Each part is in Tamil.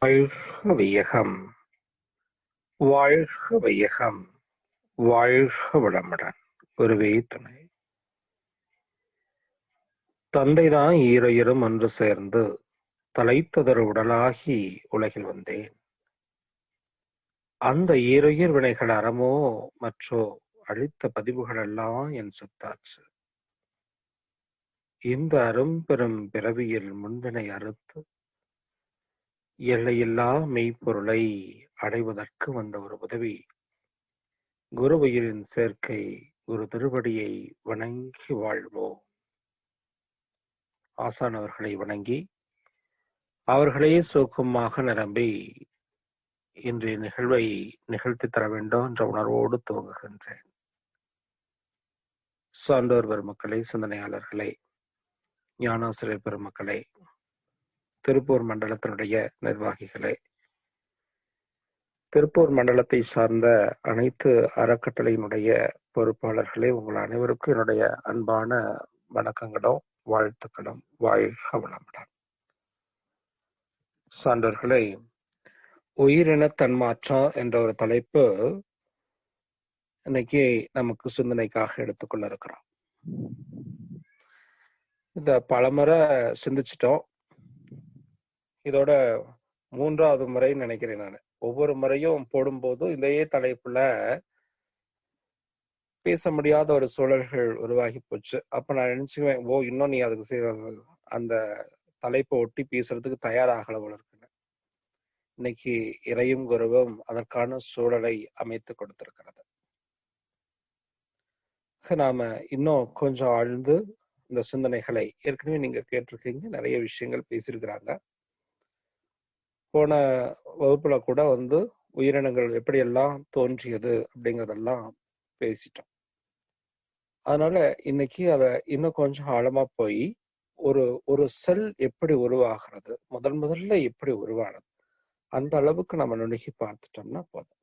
வாழ்க வையகம், வாழ்க வையகம், வாழ்க வளமுடன். குருவே துணை. தந்தைதான் ஈருயிரும் ஒன்று சேர்ந்து தலைத்ததொரு உடலாகி உலகில் வந்தேன். அந்த ஈருயிர் வினைகள் அறமோ மற்றோ அழித்த பதிவுகளெல்லாம் என் சொத்தாச்சு. இந்த அரும்பெரும் பிறவியில் முன்வினை அறுத்து எல்லையில்லா மெய்ப்பொருளை அடைவதற்கு வந்த ஒரு உதவி குரு உயிரின் சேர்க்கை. குரு திருவடியை வணங்கி வாழ்வோம். ஆசானவர்களை வணங்கி அவர்களே சூக்குமாக நிரம்பி இன்றைய நிகழ்வை நிகழ்த்தி தர வேண்டும் என்ற உணர்வோடு துவங்குகின்றேன். சான்றோர் பெருமக்களே, சிந்தனையாளர்களே, ஞானாசிரியர் பெருமக்களே, திருப்பூர் மண்டலத்தினுடைய நிர்வாகிகளே, திருப்பூர் மண்டலத்தை சார்ந்த அனைத்து அறக்கட்டளையினுடைய பொறுப்பாளர்களே, உங்கள் அனைவருக்கும் என்னுடைய அன்பான வணக்கங்களும் வாழ்த்துக்களும். வாழ்க வளமுடன். சான்றோர்களே, உயிரின தன்மாற்றம் என்ற ஒரு தலைப்பு இன்னைக்கு நமக்கு சிந்தனைக்காக எடுத்துக்கொள்ள இருக்கிறோம். இத பலமுறை சிந்திச்சிட்டோம். இதோட 3வது முறை நினைக்கிறேன் நான். ஒவ்வொரு முறையும் போடும்போது இதையே தலைப்புல பேச முடியாத ஒரு சூழல்கள் உருவாகி போச்சு. அப்ப நான் நினைச்சுக்குவேன், இன்னும் நீ அதுக்கு அந்த தலைப்பை ஒட்டி பேசுறதுக்கு தயாராகல போல இருக்குன்னு. இன்னைக்கு இறையும் குருவும் அதற்கான சூழலை அமைத்து கொடுத்திருக்கிறது. நாம இன்னும் கொஞ்சம் ஆழ்ந்து இந்த சிந்தனைகளை ஏற்கனவே நீங்க கேட்டிருக்கீங்க, நிறைய விஷயங்கள் பேசியிருக்கிறாங்க. போன வகுப்புல கூட உயிரினங்கள் எப்படியெல்லாம் தோன்றியது அப்படிங்கிறதெல்லாம் பேசிட்டோம். அதனால இன்னைக்கு அதை இன்னும் கொஞ்சம் ஆழமா போய் ஒரு செல் எப்படி உருவாகிறது, முதல்ல எப்படி உருவானது, அந்த அளவுக்கு நம்ம நுணுகி பார்த்துட்டோம்னா போதும்.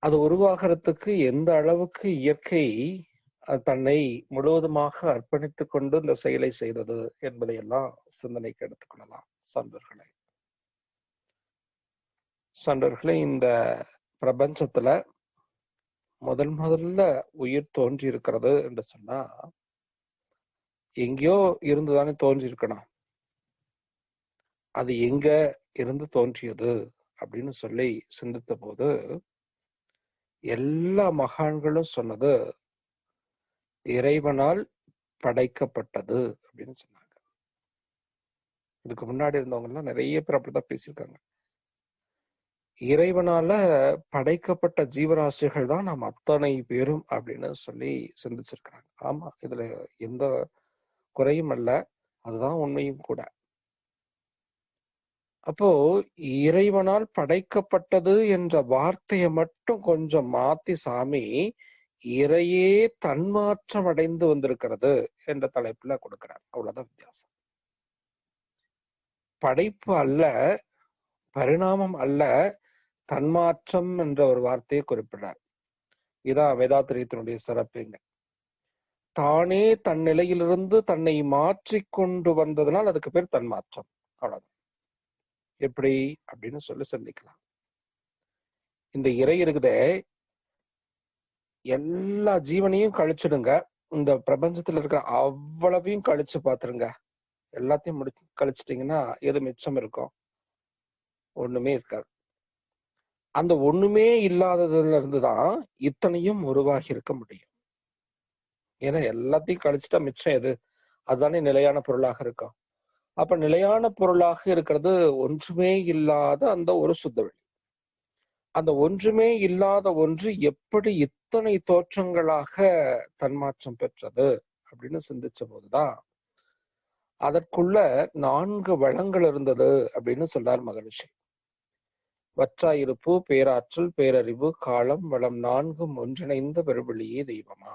அது உருவாகிறதுக்கு எந்த அளவுக்கு இயற்கை தன்னை முழுவதுமாக அர்ப்பணித்துக் கொண்டு இந்த செயலை செய்தது என்பதையெல்லாம் சிந்தனைக்கு எடுத்துக்கொள்ளலாம். சான்றோர்களே, இந்த பிரபஞ்சத்துல முதல்ல உயிர் தோன்றி இருக்கிறது என்று சொன்னா எங்கேயோ இருந்துதானே தோன்றி இருக்கணும். அது எங்க இருந்து தோன்றியது அப்படின்னு சொல்லி சிந்தித்த போது எல்லா மகான்களும் சொன்னது இறைவனால் படைக்கப்பட்டது அப்படின்னு சொன்னாங்க. இதுக்கு முன்னாடி இருந்தவங்க எல்லாம் நிறைய பேர் அப்படிதான் பேசியிருக்காங்க. இறைவனால படைக்கப்பட்ட ஜீவராசிகள் தான் நாம் அத்தனை பேரும் அப்படின்னு சொல்லி சிந்திச்சிருக்கிறாங்க. ஆமா, இதுல எந்த குறையும் அல்ல, அதுதான் உண்மையும் கூட. அப்போ இறைவனால் படைக்கப்பட்டது என்ற வார்த்தையை மட்டும் கொஞ்சம் மாத்தி சாமி இறையே தன்மாற்றம் அடைந்து வந்திருக்கிறது என்ற தலைப்புல கொடுக்கிறார். அவ்வளவுதான் வித்தியாசம். படைப்பு அல்ல, பரிணாமம் அல்ல, தன்மாற்றம் என்ற ஒரு வார்த்தையை குறிப்பிடார். இதான் வேதாத்திரியத்தினுடைய சிறப்புங்க. தானே தன் நிலையிலிருந்து தன்னை மாற்றிக்கொண்டு வந்ததுனால் அதுக்கு பேர் தன்மாற்றம். அவ்வளவுதான். எப்படி அப்படின்னு சொல்லி சிந்திக்கலாம். இந்த இறை இருக்குதே, எல்லா ஜீவனையும் கழிச்சிடுங்க, இந்த பிரபஞ்சத்துல இருக்கிற அவ்வளவையும் கழிச்சு பாத்துருங்க. எல்லாத்தையும் கழிச்சிட்டீங்கன்னா எது மிச்சம் இருக்கும்? ஒண்ணுமே இருக்காது. அந்த ஒண்ணுமே இல்லாததுல இருந்துதான் இத்தனையும் உருவாகி இருக்க முடியும். ஏன்னா எல்லாத்தையும் கழிச்சுட்டா மிச்சம் எது? அதுதானே நிலையான பொருளாக இருக்கும். அப்ப நிலையான பொருளாக இருக்கிறது ஒன்றுமே இல்லாத அந்த ஒரு சுத்தவெளி. அந்த ஒன்றுமே இல்லாத ஒன்று எப்படி இத்தனை தோற்றங்களாக தன்மாற்றம் பெற்றது அப்படின்னு சிந்திச்ச போதுதான் அதற்குள்ள 4 வளங்கள் இருந்தது அப்படின்னு சொல்றார் மகரிஷி. வற்றாயிருப்பு, பேராற்றல், பேரறிவு, காலம், வளம் 4ம் ஒன்றிணைந்த பெருவெளியே தெய்வமா.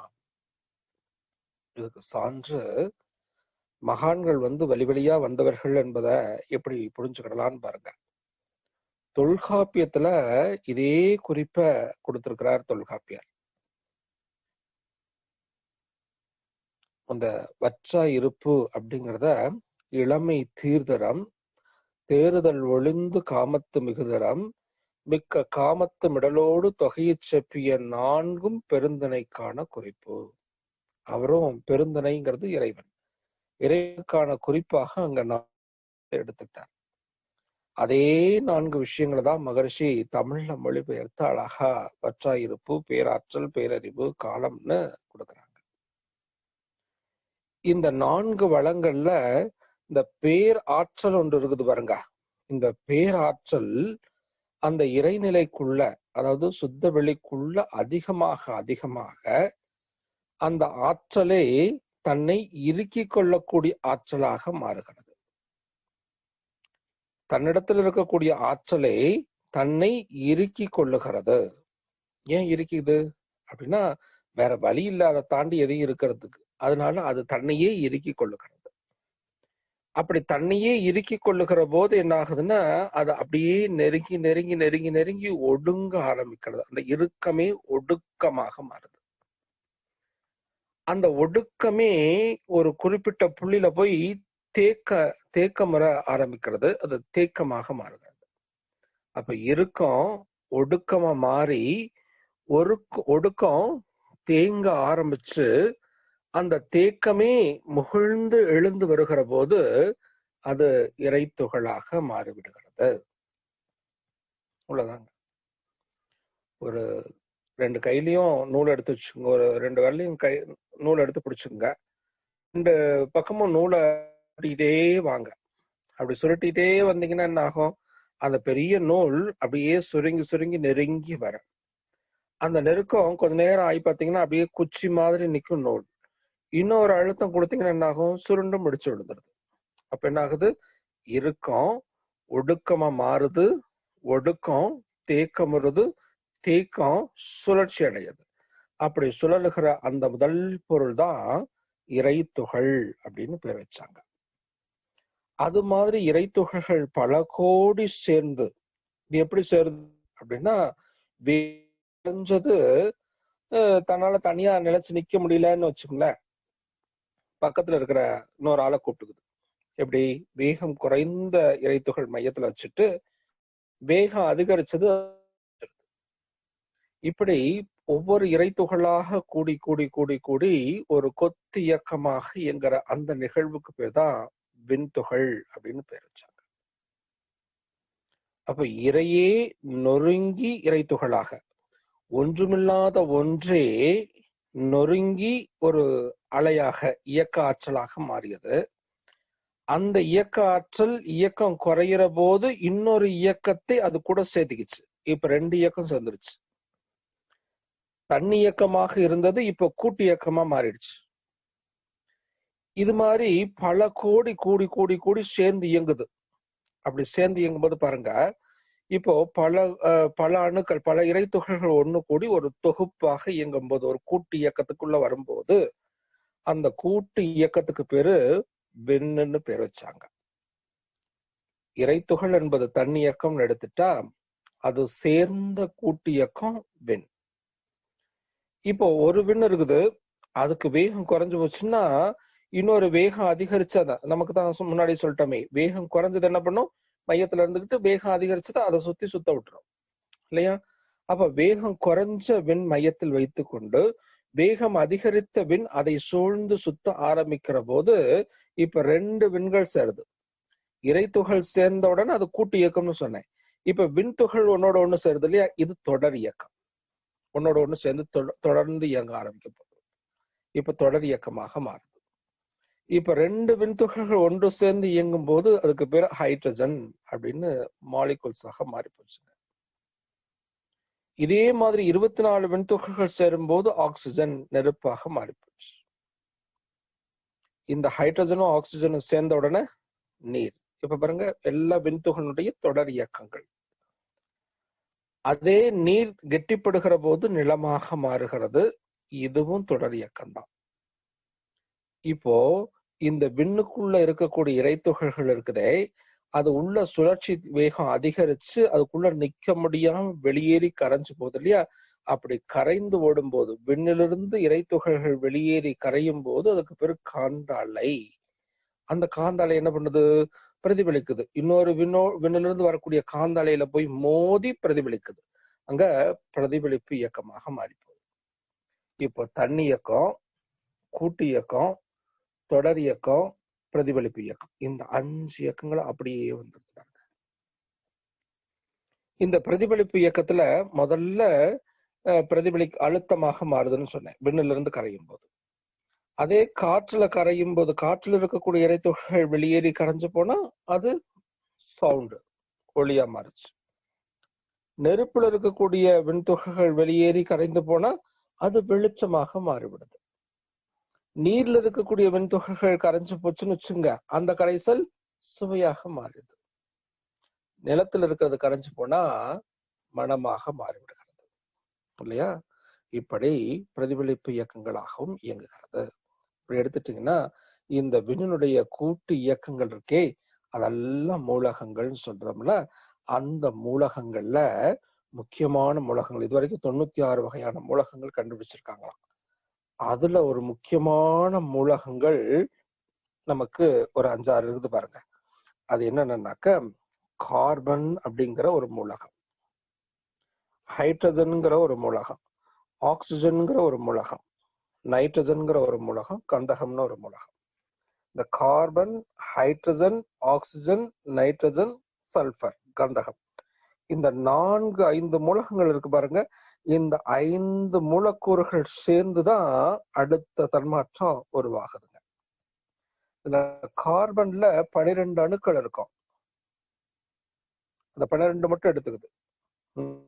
இதுக்கு சான்று மகான்கள் வழி வழியா வந்தவர்கள் என்பதை எப்படி புரிஞ்சுக்கிடலான்னு பாருங்க. தொல்காப்பியத்துல இதே குறிப்பை கொடுத்திருக்கிறார் தொல்காப்பியர். அந்த வற்றா இருப்பு அப்படிங்கிறத இளமை தீர்தரம், தேறுதல் ஒளிந்து காமத்து மிகுதரம் மிக்க காமத்து மிடலோடு தொகையைச் செப்பிய நான்கும் பெருந்தனைக்கான குறிப்பு. அவரும் பெருந்தனைங்கிறது இறைவன், இறைவனுக்கான குறிப்பாக அங்க எடுத்துட்டார். அதே 4 விஷயங்களை தான் மகரிஷி தமிழ்ல மொழிபெயர்த்து அழகா வற்றாயிருப்பு, பேராற்றல், பேரறிவு, காலம்னு கொடுக்குறாங்க. இந்த 4 வளங்கள்ல இந்த பேர் ஆற்றல் ஒன்று இருக்குது பாருங்க. இந்த பேராற்றல் அந்த இறைநிலைக்குள்ள, அதாவது சுத்த வெளிக்குள்ள அதிகமாக அந்த ஆற்றலே தன்னை இறுக்கிக் கொள்ளக்கூடிய ஆற்றலாக மாறுகிறது. தன்னிடத்தில் இருக்கக்கூடிய ஆற்றலை தன்னை இறுக்கிக் கொள்ளுகிறது. ஏன் இருக்குது அப்படின்னா வேற வழி இல்ல, அதை தாண்டி எதையும் இருக்கிறதுக்கு. அதனால அது தன்னையே இறுக்கிக் கொள்ளுகிறது. அப்படி தன்னையே இறுக்கிக் கொள்ளுகிற போது என்ன ஆகுதுன்னா அது அப்படியே நெருங்கி நெருங்கி நெருங்கி நெருங்கி ஒடுங்க ஆரம்பிக்கிறது. அந்த இறுக்கமே ஒடுக்கமாக மாறுது. அந்த ஒடுக்கமே ஒரு குறிப்பிட்ட புள்ளியில போய் தேக்கமுற ஆரம்பிக்கிறது. அது தேக்கமாக மாறுகிறது. அப்ப இறுக்கம் ஒடுக்கமா மாறி ஒடுக்கம் தேங்க ஆரம்பிச்சு அந்த தேக்கமே முகிழ்ந்து எழுந்து வருகிற போது அது இறைத்துகளாக மாறிவிடுகிறது. அவ்வளவுதாங்க. ஒரு 2 கையிலையும் நூல் எடுத்து வச்சுங்க, ஒரு 2 விரலையும் நூல் எடுத்து பிடிச்சுங்க. 2 பக்கமும் நூலை சுருட்டிட்டே வாங்க. அப்படி சுருட்டிட்டே வந்தீங்கன்னா என்ன ஆகும், அந்த பெரிய நூல் அப்படியே சுருங்கி சுருங்கி நெருங்கி வர, அந்த நெருக்கம் கொஞ்ச நேரம் ஆகி பார்த்தீங்கன்னா அப்படியே குச்சி மாதிரி நிற்கும் நூல். இன்னொரு அழுத்தம் கொடுத்தீங்கன்னா என்ன ஆகும், சுருண்டு முடிச்சு விடுதுருது. அப்ப என்ன ஆகுது, இறுக்கம் ஒடுக்கமா மாறுது, ஒடுக்கம் தேக்கமுறுது, தேக்கம் சுழற்சி அடையுது. அப்படி சுழலுகிற அந்த முதல் பொருள் தான் இறைத்துகள் அப்படின்னு பேர் வச்சாங்க. அது மாதிரி இறைத்துகள்கள் பல கோடி சேர்ந்து, இது எப்படி சேருது அப்படின்னா, விளைஞ்சது தன்னால தனியா நிலைச்சு நிக்க முடியலன்னு வச்சுக்கோங்களேன், பக்கத்துல இருக்கிற இன்னொரு ஆளை கூப்பிட்டுக்குது. எப்படி, வேகம் குறைந்த இறைத்துகள் மையத்துல வச்சுட்டு வேகம் அதிகரிச்சது. இப்படி ஒவ்வொரு இறைத்துகளாக கூடி கூடி கூடி கூடி ஒரு கொத்து இயக்கமாக இயங்குற அந்த நிகழ்வுக்கு பேர் தான் விண்துகள் அப்படின்னு பேர் வச்சாங்க. அப்ப இறையே நொறுங்கி இறைத்துகளாக, ஒன்றுமில்லாத ஒன்றே நொறுங்கி ஒரு அலையாக இயக்க ஆற்றலாக மாறியது. அந்த இயக்க ஆற்றல் இயக்கம் குறையிற போது இன்னொரு இயக்கத்தை அது கூட சேர்த்துக்கிச்சு. இப்ப 2 இயக்கம் சேர்ந்துருச்சு. தண்ணி இயக்கமாக இருந்தது இப்ப கூட்டு இயக்கமா மாறிடுச்சு. இது மாதிரி பல கோடி கூடி கூடி கூடி சேர்ந்து இயங்குது. அப்படி சேர்ந்து இயங்கும் போது பாருங்க, இப்போ பல அணுக்கள், பல இறைத்துகள்கள் ஒண்ணு கூடி ஒரு தொகுப்பாக இயங்கும் போது, ஒரு கூட்டு இயக்கத்துக்குள்ள வரும்போது அந்த கூட்டு இயக்கத்துக்கு பேரு விண்ணுன்னு பேர் வச்சாங்க. இறைத்துகள் என்பது தண்ணி இயக்கம் எடுத்துட்டா அது சேர்ந்த கூட்டு இயக்கம் விண். இப்போ ஒரு விண் இருக்குது, அதுக்கு வேகம் குறைஞ்சு போச்சுன்னா இன்னொரு வேகம் அதிகரிச்சாதான், நமக்கு தான் முன்னாடி சொல்லிட்டோமே, வேகம் குறைஞ்சது என்ன பண்ணும், மையத்துல இருந்துகிட்டு வேகம் அதிகரிச்சதை அதை சுத்த விட்டுரும் இல்லையா. அப்ப வேகம் குறைஞ்ச விண் மையத்தில் வைத்து கொண்டு வேகம் அதிகரித்த விண் அதை சூழ்ந்து சுத்த ஆரம்பிக்கிற போது இப்ப 2 விண்கள் சேருது. இறைத்துகள் சேர்ந்த உடனே அது கூட்டு இயக்கம்னு சொன்னேன். இப்ப விண்துகள் ஒன்னோட ஒண்ணு சேருது இல்லையா, இது தொடர் இயக்கம். ஒன்னோட ஒண்ணு சேர்ந்து தொடர்ந்து இயங்க ஆரம்பிக்க போகுது. இப்ப தொடர் இயக்கமாக மாறுது. இப்ப 2 விண்துகள்கள் ஒன்று சேர்ந்து இயங்கும் போது அதுக்கு பேர் ஹைட்ரஜன் அப்படின்னு மாலிகுல்ஸாக மாறி போச்சுங்க. இதே மாதிரி 24 விண்துகள்கள் சேரும் போது ஆக்சிஜன் நெருப்பாக மாறி போச்சு. இந்த ஹைட்ரஜனும் ஆக்சிஜனும் சேர்ந்த உடனே நீர். இப்ப பாருங்க, எல்லா விண்துகளுடைய தொடர் இயக்கங்கள். அதே நீர் கெட்டிப்படுகிற போது நிலமாக மாறுகிறது. இதுவும் தொடர் இயக்கம்தான். இப்போ இந்த விண்ணுக்குள்ள இருக்கக்கூடிய இறைத்துகள்கள் இருக்குதே, அது உள்ள சுழற்சி வேகம் அதிகரிச்சு அதுக்குள்ள நிக்க முடியாம வெளியேறி கரைஞ்சு போகுது இல்லையா. அப்படி கரைந்து ஓடும் போது, விண்ணிலிருந்து இறைத்துகள்கள் வெளியேறி கரையும் போது அதுக்கு பேரு காந்த அலை. அந்த காந்த அலை என்ன பண்ணுது, பிரதிபலிக்குது. இன்னொரு விண்ணிலிருந்து வரக்கூடிய காந்த அலையில போய் மோதி பிரதிபலிக்குது. அங்க பிரதிபலிப்பு இயக்கமாக மாறி போகுது. இப்போ தண்ணி இயக்கம், கூட்டு இயக்கம், தொடர் இயக்கம், பிரதிபலிப்பு இயக்கம், இந்த 5 இயக்கங்களும் அப்படியே வந்துருக்காங்க. இந்த பிரதிபலிப்பு இயக்கத்துல முதல்ல அழுத்தமாக மாறுதுன்னு சொன்னேன், விண்ணில இருந்து கரையும் போது. அதே காற்றுல கரையும் போது காற்றுல இருக்கக்கூடிய இறைத்துகள் வெளியேறி கரைஞ்சு போனா அது சவுண்டு, ஒளியா மாறுச்சு. நெருப்புல இருக்கக்கூடிய விண்துகள்கள் வெளியேறி கரைந்து போனா அது வெளிச்சமாக மாறிவிடுது. நீர்ல இருக்கக்கூடிய விண்துகள்கள் கரைஞ்சு போச்சுன்னு வச்சுங்க, அந்த கரைசல் சுவையாக மாறுது. நிலத்துல இருக்கிறது கரைஞ்சு போனா மணமாக மாறிவிடுகிறது இல்லையா? இப்படி பிரதிபலிப்பு இயக்கங்களாகவும் இயங்குகிறது. இப்படி எடுத்துட்டீங்கன்னா இந்த விண்ணினுடைய கூட்டு இயக்கங்கள் இருக்கே, அதெல்லாம் மூலகங்கள்னு சொல்றோம்ல. அந்த மூலகங்கள்ல முக்கியமான மூலகங்கள் இதுவரைக்கும் 96 வகையான மூலகங்கள் கண்டுபிடிச்சிருக்காங்களாம். அதுல ஒரு முக்கியமான மூலகங்கள் நமக்கு ஒரு 5-6 இருக்குது பாருங்க. அது என்னன்னாக்க கார்பன் அப்படிங்கிற ஒரு மூலகம், ஹைட்ரஜன்ங்கிற ஒரு மூலகம், ஆக்சிஜன்ங்கிற ஒரு மூலகம், நைட்ரஜன்ங்கிற ஒரு மூலகம், கந்தகம்னு ஒரு மூலகம். இந்த carbon, hydrogen, oxygen, nitrogen, sulphur, கந்தகம், இந்த 4-5 மூலகங்கள் இருக்கு பாருங்க. இந்த 5 மூலக்கூறுகள் சேர்ந்துதான் அடுத்த தன்மாற்றம் உருவாகுதுங்க. இந்த கார்பன்ல 12 அணுக்கள் இருக்கும். அந்த 12 மட்டும் எடுத்துக்குது,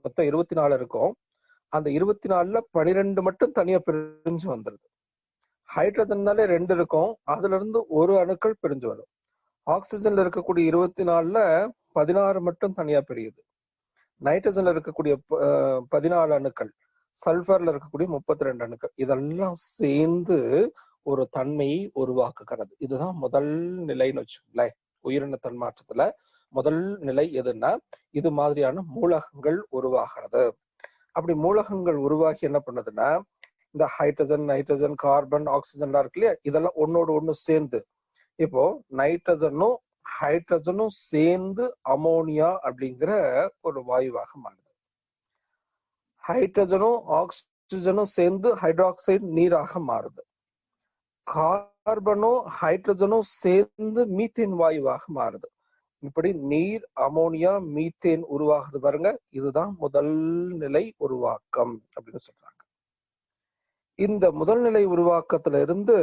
மொத்தம் 24 இருக்கும். அந்த 24ல 12 மட்டும் தனியா பிரிஞ்சு வந்துருது. ஹைட்ரஜன்னாலே 2 இருக்கும், அதுல இருந்து ஒரு அணுக்கள் பிரிஞ்சு வரும். ஆக்சிஜன்ல இருக்கக்கூடிய 24ல 16 மட்டும் தனியா பிரியுது. நைட்ரஜன்ல இருக்கக்கூடிய 14 அணுக்கள், சல்பர்ல இருக்கக்கூடிய 32 அணுக்கள், இதெல்லாம் சேர்ந்து ஒரு தன்மையை உருவாக்குகிறது. இதுதான் முதல் நிலைன்னு வச்சுக்கோங்களேன். உயிரின தன்மாற்றத்துல முதல் நிலை எதுன்னா இது மாதிரியான மூலகங்கள் உருவாகிறது. அப்படி மூலகங்கள் உருவாகி என்ன பண்ணுதுன்னா, இந்த ஹைட்ரஜன், நைட்ரஜன், கார்பன், ஆக்சிஜன்லாம் இருக்கு இல்லையா, இதெல்லாம் ஒன்னோடு ஒண்ணு சேர்ந்து இப்போ நைட்ரஜனும் ஹைட்ரஜனும் சேர்ந்து அமோனியா அப்படிங்கிற ஒரு வாயுவாக மாறுது. ஹைட்ரஜனும் ஆக்சிஜனும் சேர்ந்து ஹைட்ராக்சைடு நீராக மாறுது. கார்பனும் ஹைட்ரஜனும் சேர்ந்து மீத்தேன் வாயுவாக மாறுது. இப்படி நீர், அமோனியா, மீத்தேன் உருவாகுது பாருங்க. இதுதான் முதல் நிலை உருவாக்கம் அப்படின்னு சொல்றாங்க. இந்த முதல் நிலை உருவாக்கத்துல இருந்து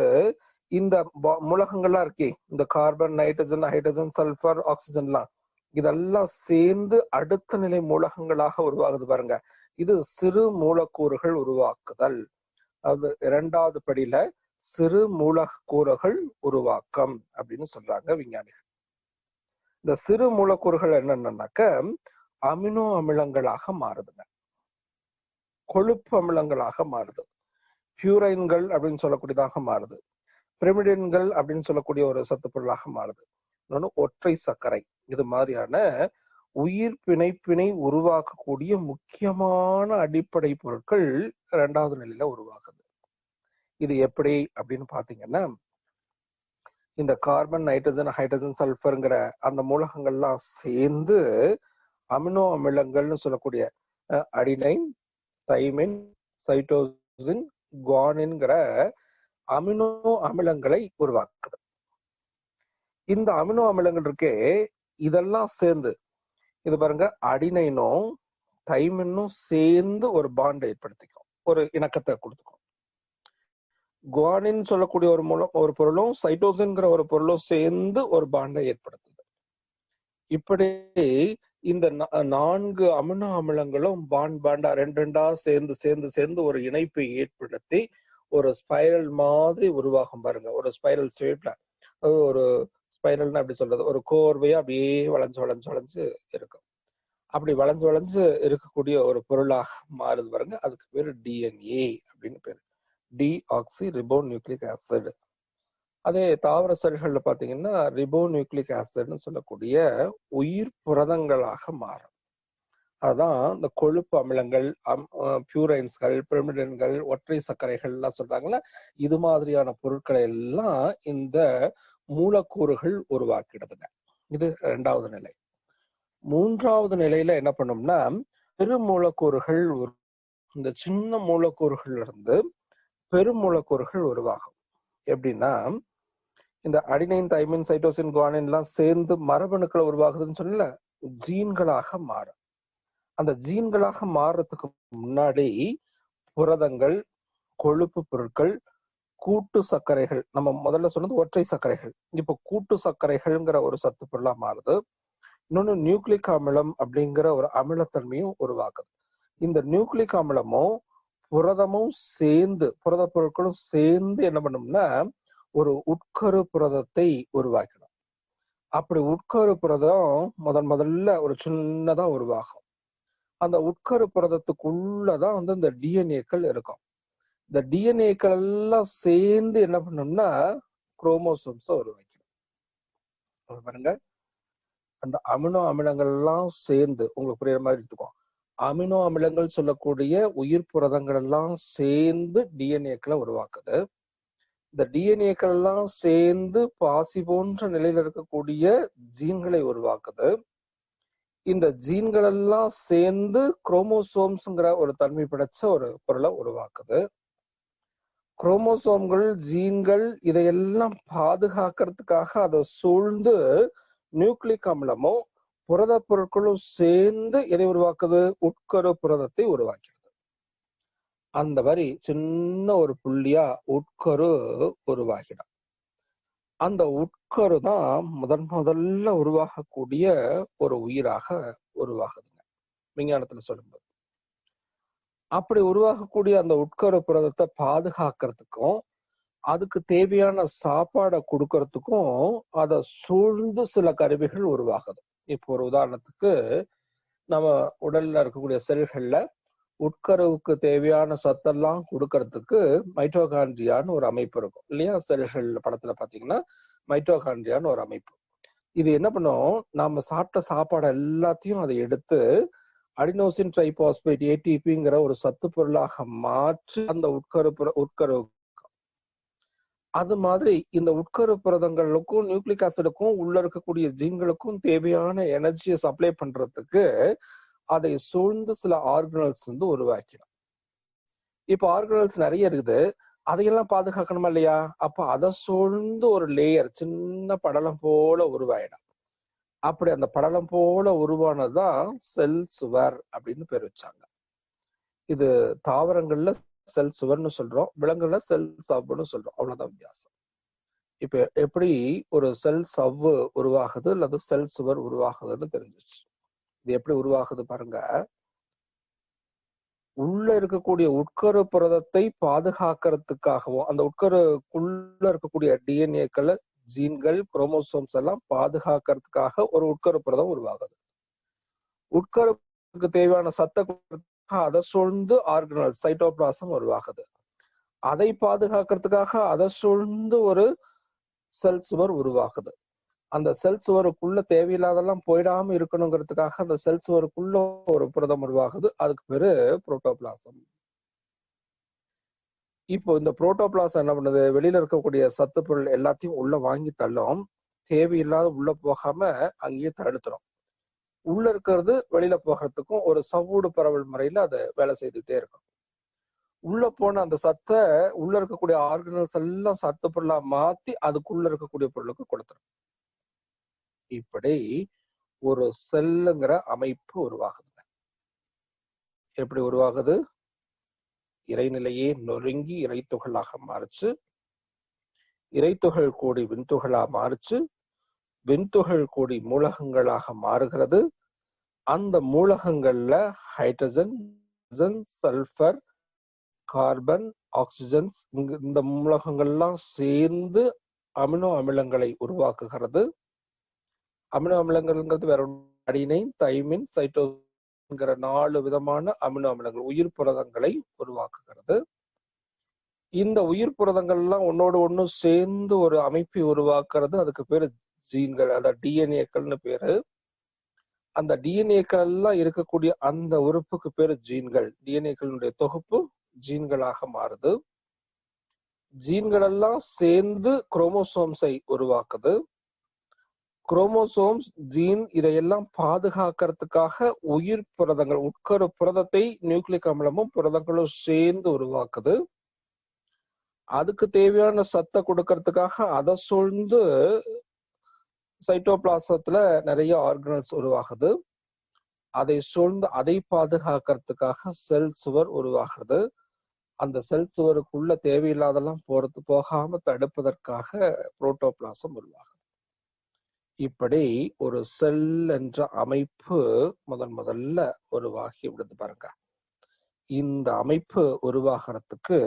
இந்த மூலகங்கள்லாம் இருக்கே, இந்த கார்பன், நைட்ரஜன், ஹைட்ரஜன், சல்பர், ஆக்சிஜன்லாம், இதெல்லாம் சேர்ந்து அடுத்த நிலை மூலகங்களாக உருவாகுது பாருங்க. இது சிறு மூலக்கூறுகள் உருவாக்குதல். அது 2வது படியில சிறு மூலக்கூறுகள் உருவாக்கம் அப்படின்னு சொல்றாங்க விஞ்ஞானிகள். இந்த சிறு மூலக்கூறுகள் என்னன்னாக்க அமினோ அமிலங்களாக மாறுதுங்க, கொழுப்பு அமிலங்களாக மாறுது, பியூரைன்கள் அப்படின்னு சொல்லக்கூடியதாக மாறுது, பிரமிடின்கள் அப்படின்னு சொல்லக்கூடிய ஒரு சத்து பொருளாக மாறுது, இன்னொன்னு ஒற்றை சர்க்கரை. இது மாதிரியான உயிர் பிணைப்பினை உருவாக்கக்கூடிய முக்கியமான அடிப்படை பொருட்கள் 2வது நிலையில உருவாகுது. இது எப்படி அப்படின்னு பாத்தீங்கன்னா, இந்த கார்பன், நைட்ரஜன், ஹைட்ரஜன், சல்பர்ங்கிற அந்த மூலகங்கள்லாம் சேர்ந்து அமினோ அமிலங்கள்னு சொல்லக்கூடிய அடினைன், தைமின், சைட்டோசின், குவானின்ங்கிற அமினோ அமிலங்களை உருவாக்குது. இந்த அமினோ அமிலங்கள் இருக்கே, இதெல்லாம் சேர்ந்து இது பாருங்க, அடினைனும் தைமினும் சேர்ந்து ஒரு பாண்ட் ஏற்படுத்திக்கும், ஒரு இணக்கத்தை கொடுத்துக்கும். குவானின் சொல்லக்கூடிய ஒரு பொருளும் சைட்டோசின்ங்கிற ஒரு பொருளும் சேர்ந்து ஒரு பாண்டை ஏற்படுத்துது. இப்படி இந்த 4 அமினோ அமிலங்களும் பாண்டா 2 சேர்ந்து சேர்ந்து சேர்ந்து ஒரு இணைப்பை ஏற்படுத்தி ஒரு ஸ்பைரல் மாதிரி உருவாகும் பாருங்க. ஒரு ஸ்பைரல் ஷேப்ல, ஒரு ஸ்பைரல்னா அப்படி சொல்றது, ஒரு கோர்வையா அப்படியே வளைஞ்சு வளைஞ்சு வளைஞ்சு இருக்கும். அப்படி வளைஞ்சு வளைஞ்சு இருக்கக்கூடிய ஒரு பொருளாக மாறுது பாருங்க. அதுக்கு பேரு டிஎன்ஏ அப்படின்னு பேரு, டிஆக்சி ரிபோ நியூக்ளிக் ஆசிட். அதே தாவர செல்கள்ல பாத்தீங்கன்னா ரிபோ நியூக்ளிக் ஆசிட்னு சொல்லக்கூடிய உயிர் புரதங்களாக மாறும். அதுதான் இந்த கொழுப்பு அமிலங்கள், பியூரைன்ஸ்கள், பிரமிடன்கள், ஒற்றை சர்க்கரைகள் எல்லாம் சொல்றாங்கல்ல, இது மாதிரியான பொருட்களை எல்லாம் இந்த மூலக்கூறுகள் உருவாக்கிடுதுங்க. இது 2வது நிலை. 3வது நிலையில என்ன பண்ணோம்னா பெருமூலக்கூறுகள் இந்த சின்ன மூலக்கூறுகள் இருந்து பெருமூலக்கூறுகள் உருவாகும். எப்படின்னா இந்த அடினைன், தைமின், சைட்டோசின், குவானின் எல்லாம் சேர்ந்து மரபணுக்களை உருவாகுதுன்னு சொல்லல, ஜீன்களாக மாறும். அந்த ஜீன்களாக மாறுறதுக்கு முன்னாடி புரதங்கள், கொழுப்பு பொருட்கள், கூட்டு சர்க்கரைகள், நம்ம முதல்ல சொன்னது ஒற்றை சர்க்கரைகள், இப்ப கூட்டு சர்க்கரைகள்ங்கிற ஒரு சத்து பொருளா மாறுது. இன்னொன்னு நியூக்ளிக் அமிலம் அப்படிங்கிற ஒரு அமிலத்தன்மையும் உருவாக்குது. இந்த நியூக்ளிக் அமிலமும் புரதமும் சேர்ந்து, புரத பொருட்களும் சேர்ந்து என்ன பண்ணும்னா ஒரு உட்கரு புரதத்தை உருவாக்கணும். அப்படி உட்கரு புரதம் முதல்ல ஒரு சின்னதா உருவாகும். அந்த உட்கரு புரதத்துக்குள்ளதான் இந்த டிஎன்ஏக்கள் இருக்கும். இந்த டிஎன்ஏக்கள் எல்லாம் சேர்ந்து என்ன பண்ணோம்னா குரோமோசோம்ஸ உருவாக்கணும். பாருங்க, அந்த அமினோ அமிலங்கள் எல்லாம் சேர்ந்து, உங்களுக்கு புரியுற மாதிரி இருக்கும், அமினோ அமிலங்கள் சொல்லக்கூடிய உயிர் புரதங்கள் எல்லாம் சேர்ந்து டிஎன்ஏக்களை உருவாக்குது. இந்த டிஎன்ஏக்கள் எல்லாம் சேர்ந்து பாசி போன்ற நிலையில இருக்கக்கூடிய ஜீன்களை உருவாக்குது. இந்த ஜீன்கள் எல்லாம் சேர்ந்து குரோமோசோம்ஸ்ங்கிற ஒரு தன்மை படைச்ச ஒரு பொருளை உருவாக்குது. குரோமோசோம்கள், ஜீன்கள் இதையெல்லாம் பாதுகாக்கிறதுக்காக அதை சூழ்ந்து நியூக்ளிக் அமிலமும் புரத பொருட்களும் சேர்ந்து எதை உருவாக்குது? உட்கரு புரதத்தை உருவாக்கிறது. அந்த மாதிரி சின்ன ஒரு புள்ளியா உட்கரு உருவாகிடும். அந்த உட்கரு தான் முதல்ல உருவாகக்கூடிய ஒரு உயிராக உருவாகுதுங்க விஞ்ஞானத்துல சொல்லும்போது. அப்படி உருவாகக்கூடிய அந்த உட்கரு புரதத்தை பாதுகாக்கிறதுக்கும் அதுக்கு தேவையான சாப்பாடை கொடுக்கறதுக்கும் அதை சூழ்ந்து சில கருவிகள் உருவாகுது. இப்போ ஒரு உதாரணத்துக்கு, நம்ம உடல்ல இருக்கக்கூடிய செல்கள்ல உட்கருவுக்கு தேவையான சத்தெல்லாம் கொடுக்கறதுக்கு மைட்டோகாண்ட்ரியான்னு ஒரு அமைப்பு இருக்கும் இல்லையா? செல்கள் படத்துல பாத்தீங்கன்னா மைட்டோகாண்ட்ரியான்னு ஒரு அமைப்பு. இது என்ன பண்ணும், நாம சாப்பிட்ட சாப்பாடு எல்லாத்தையும் அதை எடுத்து அடினோசின் ட்ரைபாஸ்பேட் ஏடிபிங்கிற ஒரு சத்து பொருளாக மாற்றி அந்த உட்கரு அது மாதிரி இந்த உட்கரு புரதங்களுக்கும் நியூக்ளிக் ஆசிடுக்கும் உள்ள இருக்கக்கூடிய ஜீன்களுக்கும் தேவையான எனர்ஜியை சப்ளை பண்றதுக்கு அதை சூழ்ந்து சில ஆர்கனல்ஸ் உருவாக்கிடும். இப்ப ஆர்கனல்ஸ் நிறைய இருக்குது, அதையெல்லாம் பாதுகாக்கணுமா இல்லையா? அப்ப அதை சூழ்ந்து ஒரு லேயர், சின்ன படலம் போல உருவாயிடும். அப்படி அந்த படலம் போல உருவானதுதான் செல் சுவர் அப்படின்னு பேர் வச்சாங்க. இது தாவரங்கள்ல செல் சுவர்னு சொல்றோம், விலங்குல செல் சவ்வுன்னு சொல்றோம், அவ்வளவுதான் வித்தியாசம். இப்ப எப்படி ஒரு செல் சவ்வு உருவாகுது அல்லது செல் சுவர் உருவாகுதுன்னு தெரிஞ்சிச்சு. இது எப்படி உருவாகுது பாருங்க. உள்ள இருக்கக்கூடிய உட்கரு புரதத்தை பாதுகாக்கிறதுக்காகவும், அந்த உட்கருக்குள்ள இருக்கக்கூடிய டிஎன்ஏக்கள், ஜீன்கள், குரோமோசோம்ஸ் எல்லாம் பாதுகாக்கிறதுக்காக ஒரு உட்கரு புரதம் உருவாகுது. உட்கருக்கு தேவையான சத்த அதை சூழ்ந்து ஆர்கனல் சைட்டோபிளாசம் உருவாகுது. அதை பாதுகாக்கிறதுக்காக அதை சூழ்ந்து ஒரு செல் சுவர் உருவாகுது. அந்த செல் சுவருக்குள்ள தேவையில்லாதெல்லாம் போயிடாம இருக்கணுங்கிறதுக்காக அந்த செல் சுவருக்குள்ள ஒரு புரதம் உருவாகுது. அதுக்கு பேரு புரோட்டோபிளாசம். இப்போ இந்த புரோட்டோபிளாசம் என்ன பண்ணுது, வெளியில இருக்கக்கூடிய சத்து பொருள் எல்லாத்தையும் உள்ள வாங்கி தள்ளும், தேவையில்லாத உள்ள போகாம அங்கேயே தடுத்துரும். உள்ள இருக்கிறது வெளியில போகிறதுக்கும் ஒரு சவ்வூடு பரவல் முறையில அதை வேலை செய்துட்டே இருக்கும். உள்ள போன அந்த சத்தை உள்ள இருக்கக்கூடிய ஆர்கனல்ஸ் எல்லாம் சத்து பொருளா மாத்தி அதுக்குள்ள இருக்கக்கூடிய பொருளுக்கு கொடுத்துரும். இப்படி ஒரு செல்லுங்கிற அமைப்பு உருவாகுதுங்க. எப்படி உருவாகுது? இறைநிலையே நொறுங்கி இறைத்துகளாக மாறுச்சு, இறைத்துகள் கூடி விண்துகளா மாறுச்சு, விண்துகள் கூடி மூலகங்களாக மாறுகிறது. அந்த மூலகங்கள்ல ஹைட்ரஜன், சல்பர், கார்பன், ஆக்சிஜன்ஸ், இந்த மூலகங்கள்லாம் சேர்ந்து அமினோ அமிலங்களை உருவாக்குகிறது. அமினோ அமிலங்கள்ங்கிறது வேற அடினைன், தைமின், சைட்டோசின்ங்கிற 4 விதமான அமினோ அமிலங்கள், உயிர் புரதங்களை உருவாக்குகிறது. இந்த உயிர் புரதங்கள் எல்லாம் ஒன்னோடு ஒண்ணு சேர்ந்து ஒரு அமைப்பை உருவாக்குறது, அதுக்கு பேரு ஜீன்கள், அதாவது டிஎன்ஏக்கள்னு பேரு. அந்த டிஎன்ஏக்கள் எல்லாம் இருக்கக்கூடிய அந்த உறுப்புக்கு பேரு ஜீன்கள். டிஎன்ஏக்களுடைய தொகுப்பு ஜீன்களாக மாறுது. ஜீன்கள் எல்லாம் சேர்ந்து குரோமோசோம்ஸை உருவாக்குது. குரோமோசோம்ஸ், ஜீன் இதையெல்லாம் பாதுகாக்கிறதுக்காக உயிர் புரதங்கள், உட்கரு புரதத்தை நியூக்ளிக் அமிலமும் புரதங்களும் சேர்ந்து உருவாக்குது. அதுக்கு தேவையான சத்தை கொடுக்கறதுக்காக அதை சூழ்ந்து சைட்டோபிளாசத்துல நிறைய ஆர்கனல்ஸ் உருவாகுது. அதை சூழ்ந்து அதை பாதுகாக்கிறதுக்காக செல் சுவர் உருவாகுது. அந்த செல் சுவருக்குள்ள தேவையில்லாதெல்லாம் போகாம தடுப்பதற்காக புரோட்டோபிளாசம் உருவாகுது. இப்படி ஒரு செல் என்ற அமைப்பு முதல்ல உருவாகி விடுது பாருங்க. இந்த அமைப்பு உருவாகிறதுக்கு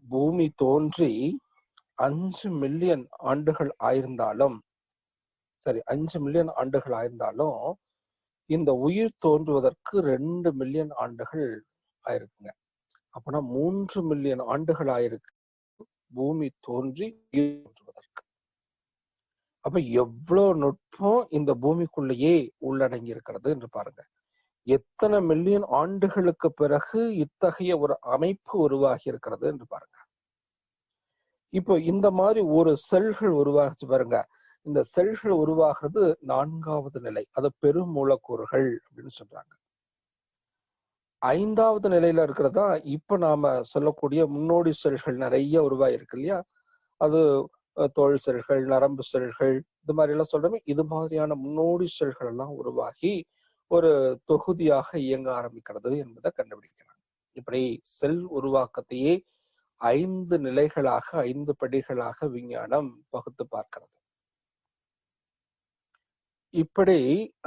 பூமி தோன்றி 5 மில்லியன் ஆண்டுகள் ஆயிருந்தாலும் சரி, 5 மில்லியன் ஆண்டுகள் ஆயிருந்தாலும் இந்த உயிர் தோன்றுவதற்கு 2 மில்லியன் ஆண்டுகள் ஆயிருக்குங்க. அப்பனா 3 மில்லியன் ஆண்டுகள் ஆயிருக்கு பூமி தோன்றி உயிர் தோன்றுவதற்கு. அப்ப எவ்வளவு நுட்பம் இந்த பூமிக்குள்ளேயே உள்ளடங்கி இருக்கிறது என்று பாருங்க. எத்தனை மில்லியன் ஆண்டுகளுக்கு பிறகு இத்தகைய ஒரு அமைப்பு உருவாகி இருக்கிறது என்று பாருங்க. இப்போ இந்த மாதிரி ஒரு செல்கள் உருவாகிச்சு பாருங்க. இந்த செல்கள் உருவாகிறது 4வது நிலை, அது பெருமூலக்கூறுகள் அப்படின்னு சொல்றாங்க. 5வது நிலையில இருக்கிறதா இப்ப நாம சொல்லக்கூடிய முன்னோடி செல்கள் நிறைய உருவாயிருக்கு இல்லையா. அது தோல் செல்கள், நரம்பு செல்கள், இது மாதிரி எல்லாம் சொல்றோமே. இது மாதிரியான முன்னோடி செல்கள் எல்லாம் உருவாகி ஒரு தொகுதியாக இயங்க ஆரம்பிக்கிறது என்பதை கண்டுபிடிக்கிறாங்க. இப்படி செல் உருவாக்கத்தையே 5 நிலைகளாக, 5 படிகளாக விஞ்ஞானம் பகுத்து பார்க்கிறது. இப்படி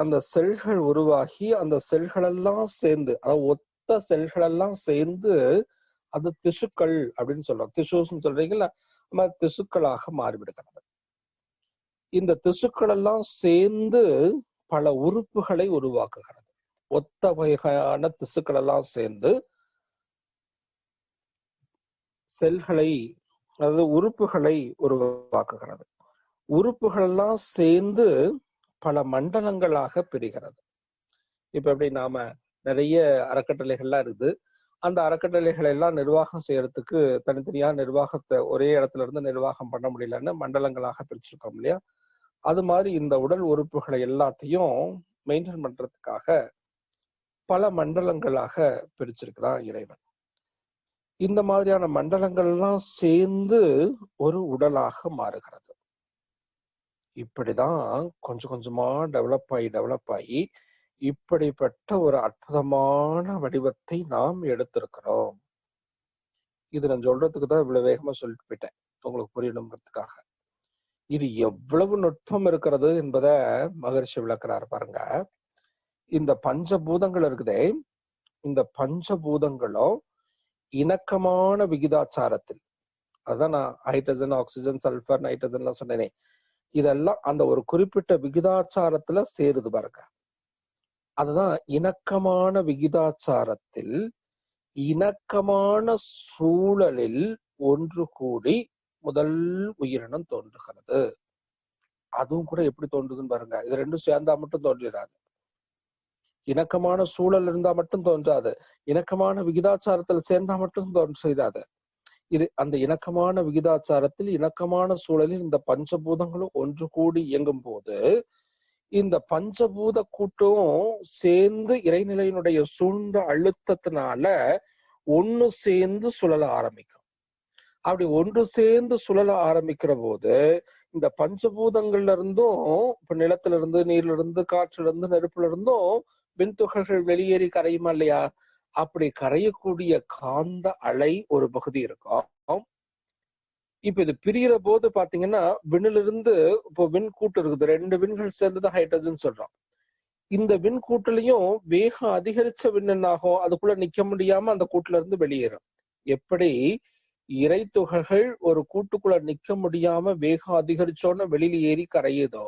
அந்த செல்கள் உருவாகி அந்த செல்கள் எல்லாம் சேர்ந்து, அதாவது ஒத்த செல்கள் எல்லாம் சேர்ந்து அது திசுக்கள் அப்படின்னு சொல்றோம். திசுன்னு சொல்றீங்களா, நம்ம திசுக்களாக மாறிவிடுகிறது. இந்த திசுக்கள் எல்லாம் சேர்ந்து பல உறுப்புகளை உருவாக்குகிறது. ஒத்த வகையான திசுக்கள் எல்லாம் சேர்ந்து செல்களை, அதாவது உறுப்புகளை உருவாக்குகிறது. உறுப்புகள் எல்லாம் சேர்ந்து பல மண்டலங்களாக பிரிகிறது. இப்ப எப்படி நாம நிறைய அறக்கட்டளைகள்லாம் இருக்குது. அந்த அறக்கட்டளைகளை எல்லாம் நிர்வாகம் செய்யறதுக்கு தனித்தனியா நிர்வாகத்தை ஒரே இடத்துல இருந்து நிர்வாகம் பண்ண முடியலன்னு மண்டலங்களாக பிரிச்சிருக்கோம் இல்லையா. அது மாதிரி இந்த உடல் உறுப்புகளை எல்லாத்தையும் மெயின்டைன் பண்றதுக்காக பல மண்டலங்களாக பிரிச்சிருக்கிறான் இறைவன். இந்த மாதிரியான மண்டலங்கள் எல்லாம் சேர்ந்து ஒரு உடலாக மாறுகிறது. இப்படிதான் கொஞ்சம் கொஞ்சமா டெவலப் ஆகி இப்படிப்பட்ட ஒரு அற்புதமான வடிவத்தை நாம் எடுத்திருக்கிறோம். இது நான் சொல்றதுக்கு தான் இவ்வளவு வேகமா சொல்லிட்டு போயிட்டேன், உங்களுக்கு புரியணுங்கிறதுக்காக. இது எவ்வளவு நுட்பம் இருக்கிறது என்பதை மகரிஷி விளக்குறாரு பாருங்க. இந்த பஞ்சபூதங்கள் இருக்குதே, இந்த பஞ்சபூதங்களும் இணக்கமான விகிதாச்சாரத்தில், அதான் நான் ஹைட்ரஜன், ஆக்சிஜன், சல்பர், நைட்ரஜன் எல்லாம் சொன்னேனே, இதெல்லாம் அந்த ஒரு குறிப்பிட்ட விகிதாச்சாரத்துல சேருது பாருங்க. அதுதான் இணக்கமான விகிதாச்சாரத்தில் இணக்கமான சூழலில் ஒன்று கூடி முதல் உயிரினம் தோன்றுகிறது. அதுவும் கூட எப்படி தோன்றுதுன்னு பாருங்க. இது ரெண்டும் சேர்ந்தா மட்டும் தோன்றிடாது. இணக்கமான சூழல் இருந்தா மட்டும் தோன்றாது. இணக்கமான விகிதாச்சாரத்தில் சேர்ந்தா மட்டும் தோன்றாது. இது அந்த இணக்கமான விகிதாச்சாரத்தில் இணக்கமான சூழலில் இந்த பஞ்சபூதங்களும் ஒன்று கூடி இயங்கும் போது இந்த பஞ்சபூத கூட்டும் சேர்ந்து இறைநிலையினுடைய சூழ்ந்த அழுத்தத்தினால ஒண்ணு சேர்ந்து சுழல ஆரம்பிக்கும். அப்படி ஒன்று சேர்ந்து சுழல ஆரம்பிக்கிற போது இந்த பஞ்சபூதங்கள்ல இருந்தும், இப்ப நிலத்துல இருந்து, நீர்ல இருந்து, காற்றுல இருந்து, நெருப்புல இருந்தும் விண்துகள்கள் வெளியேறி கரையுமா இல்லையா. அப்படி கரையக்கூடிய காந்த அலை ஒரு பகுதி இருக்கும். இப்ப இது பிரிகிற போது பாத்தீங்கன்னா விண்ணிலிருந்து இப்போ விண் கூட்டு இருக்குது, 2 விண்கள் சேர்ந்தது ஹைட்ரஜன் சொல்றோம். இந்த விண் கூட்டுலயும் வேகம் அதிகரிச்ச விண் என்னாகும், அதுக்குள்ள நிக்க முடியாம அந்த கூட்டுல இருந்து வெளியேறும். எப்படி இறை துகள்கள் ஒரு கூட்டுக்குள்ள நிக்க முடியாம வேகம் அதிகரிச்சோன்னு வெளியில ஏறி கரையுதோ,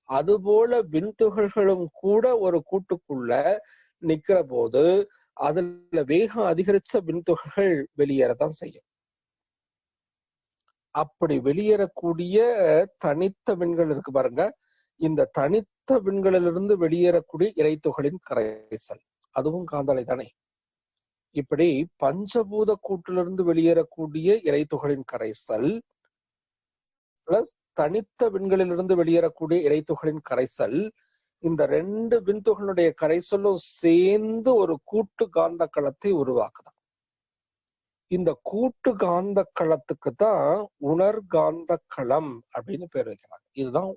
அதுபோல விண்துகள்களும் கூட ஒரு கூட்டுக்குள்ள நிக்கிற போது அதுல வேகம் அதிகரிச்ச விண்துகள்கள் வெளியேறதான் செய்யும். அப்படி வெளியேறக்கூடிய தனித்த விண்கள் இருக்கு பாருங்க. இந்த தனித்த விண்களிலிருந்து வெளியேறக்கூடிய இறைத்துகளின் கரைசல், அதுவும் காந்தலை தானே. இப்படி பஞ்சபூத கூட்டிலிருந்து வெளியேறக்கூடிய இறைத்துகளின் கரைசல் பிளஸ் தனித்த விண்களிலிருந்து வெளியேறக்கூடிய இறைத்துகளின் கரைசல் இந்த 2 விண்துகளுடைய கரைசலும் சேர்ந்து ஒரு கூட்டு காந்த களத்தை உருவாக்குது. இந்த கூட்டு காந்த களத்துக்கு தான் உணர்காந்த களம் அப்படின்னு பேர் வைக்கிறாங்க. இதுதான்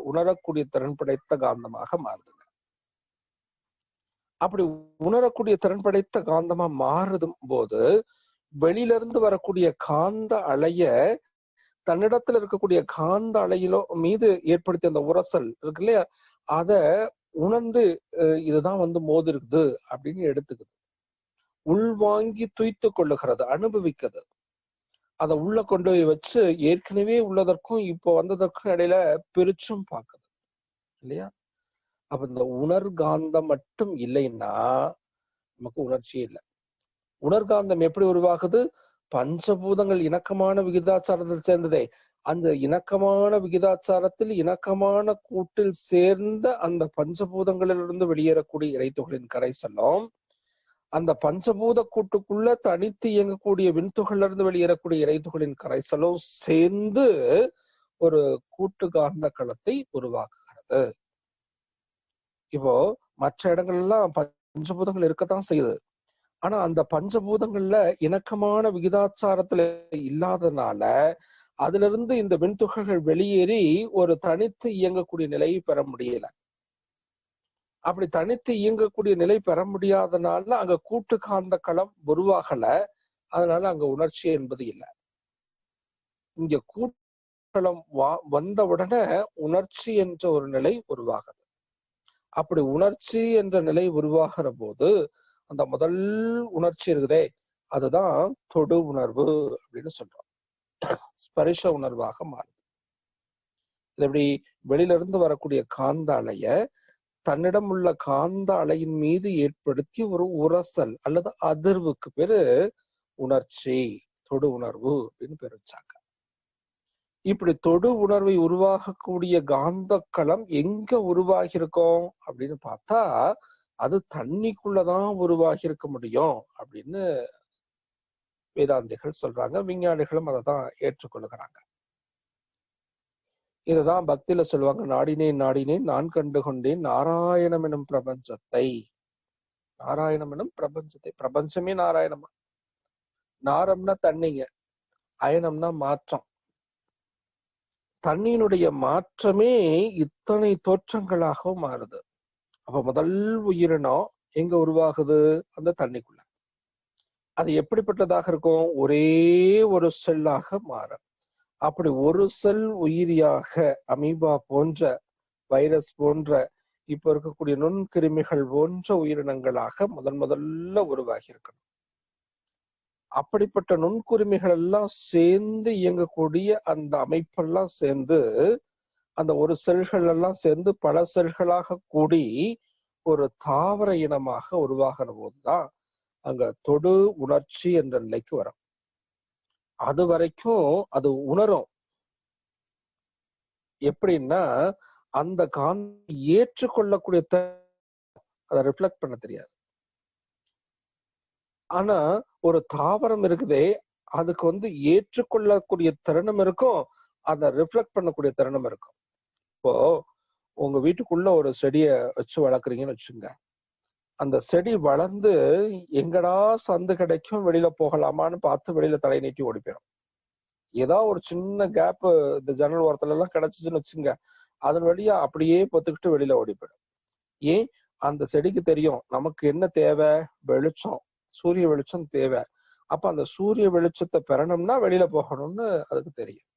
உணரக்கூடிய திறன் படைத்த காந்தமாக மாறுதுங்க. அப்படி உணரக்கூடிய திறன் படைத்த காந்தமா மாறுதும் போது வெளியில இருந்து வரக்கூடிய காந்த அலைய தன்னிடத்துல இருக்கக்கூடிய காந்த அலையிலோ மீது ஏற்படுத்திய அந்த உரசல் இருக்கு இல்லையா, அத உணர்ந்து இதுதான் மோது இருக்குது அப்படின்னு எடுத்துக்குது. உள்வாங்கி துய்த்து கொள்ளுகிறது, அனுபவிக்குது. அதை உள்ள கொண்டு போய் வச்சு ஏற்கனவே உள்ளதற்கும் இப்போ வந்ததற்கும் இடையில பிரிச்சும் பார்க்குது இல்லையா. அப்ப இந்த உணர்காந்தம் மட்டும் இல்லைன்னா நமக்கு உணர்ச்சியே இல்லை. உணர்காந்தம் எப்படி உருவாகுது? பஞ்சபூதங்கள் இணக்கமான விகிதாச்சாரத்தில் சேர்ந்ததே. அந்த இணக்கமான விகிதாச்சாரத்தில் இணக்கமான கூட்டில் சேர்ந்த அந்த பஞ்சபூதங்களிலிருந்து வெளியேறக்கூடிய இறைத்துகளின் கரைசலும் அந்த பஞ்சபூத கூட்டுக்குள்ள தனித்து இயங்கக்கூடிய விண்துகள்ல இருந்து வெளியேறக்கூடிய இறைத்துகளின் கரைசலும் சேர்ந்து ஒரு கூட்டு காந்த களத்தை உருவாக்குகிறது. இப்போ மற்ற இடங்கள் எல்லாம் பஞ்சபூதங்கள் இருக்கத்தான் செய்யுது. ஆனா அந்த பஞ்சபூதங்கள்ல இணக்கமான விகிதாச்சாரத்துல இல்லாதனால அதுல இருந்து இந்த விண்துகள்கள் வெளியேறி ஒரு தனித்து இயங்கக்கூடிய நிலையை பெற முடியல. அப்படி தனித்து இயங்கக்கூடிய நிலை பெற முடியாதனால அங்க கூட்டு காந்த களம் உருவாகல. அதனால அங்க உணர்ச்சி என்பது இல்லை. இங்க கூட்டளம் வந்த உடனே உணர்ச்சி என்ற ஒரு நிலை உருவாகுது. அப்படி உணர்ச்சி என்ற நிலை உருவாகிற போது அந்த முதல் உணர்ச்சி இருக்குதே, அதுதான் தொடு உணர்வு அப்படின்னு சொல்றோம். ஸ்பரிச உணர்வாக மாறுது. இது எப்படி வெளியில இருந்து வரக்கூடிய காந்த அலைய தன்னிடம் உள்ள காந்த அலையின் மீது ஏற்படுத்தி ஒரு உரசல் அல்லது அதிர்வுக்கு பேரு உணர்ச்சி, தொடு உணர்வு அப்படின்னு பேர் வச்சாங்க. இப்படி தொடு உணர்வை உருவாகக்கூடிய காந்த களம் எங்க உருவாகி இருக்கோம் அப்படின்னு பார்த்தா அது தண்ணிக்குள்ளதான் உருவாகி இருக்க முடியும் அப்படின்னு வேதாந்திகள் சொல்றாங்க. விஞ்ஞானிகளும் அதை தான் ஏற்றுக்கொள்ளுகிறாங்க. இதுதான் பக்தியில சொல்லுவாங்க, நாடினேன் நாடினேன் நான் கண்டு கொண்டேன் நாராயணம் எனும் பிரபஞ்சத்தை. நாராயணம் எனும் பிரபஞ்சத்தை. பிரபஞ்சமே நாராயணமா. நாரம்னா தண்ணிங்க, அயனம்னா மாற்றம். தண்ணியினுடைய மாற்றமே இத்தனை தோற்றங்களாக மாறுது. அப்ப முதல் உயிரினம் எங்க உருவாகுது? அந்த தண்ணிக்குள்ள. அது எப்படிப்பட்டதாக இருக்கும்? ஒரே ஒரு செல்லாக மாறும். அப்படி ஒரு செல் உயிரியாக அமீபா போன்ற, வைரஸ் போன்ற, இப்ப இருக்கக்கூடிய நுண்கிருமிகள் போன்ற உயிரினங்களாக முதல்ல உருவாகி இருக்கணும். அப்படிப்பட்ட நுண்குருமிகள் எல்லாம் சேர்ந்து இயங்கக்கூடிய அந்த அமைப்பெல்லாம் சேர்ந்து அந்த ஒரு செல்கள் எல்லாம் சேர்ந்து பல செல்களாக கூடி ஒரு தாவர இனமாக உருவாகிற போதுதான் அங்க தொடு உணர்ச்சி என்ற நிலைக்கு வரும். அது வரைக்கும் அது உணரும். எப்படின்னா அந்த காந்த ஏற்றுக்கொள்ளக்கூடிய அதை ரிஃப்ளெக்ட் பண்ண தெரியாது. ஆனா ஒரு தாவரம் இருக்குதே, அதுக்கு ஏற்றுக்கொள்ளக்கூடிய தருணம் இருக்கும், அதை ரிஃப்ளெக்ட் பண்ணக்கூடிய தருணம் இருக்கும். இப்போ உங்க வீட்டுக்குள்ள ஒரு செடிய வச்சு வளர்க்குறீங்கன்னு வச்சுங்க. அந்த செடி வளர்ந்து எங்கடா சந்து கிடைக்கும் வெளியில போகலாமான்னு பார்த்து வெளியில தலை நீட்டி ஓடி போயிடும். ஏதாவது ஒரு சின்ன கேப் இந்த ஜன்னல் ஓரத்துல எல்லாம் கிடைச்சிச்சுன்னு வச்சுங்க, அதன் வழியா அப்படியே பொத்துக்கிட்டு வெளியில ஓடி போயிடும். ஏன்? அந்த செடிக்கு தெரியும் நமக்கு என்ன தேவை? வெளிச்சம், சூரிய வெளிச்சம் தேவை. அப்ப அந்த சூரிய வெளிச்சத்தை பெறணும்னா வெளியில போகணும்னு அதுக்கு தெரியும்.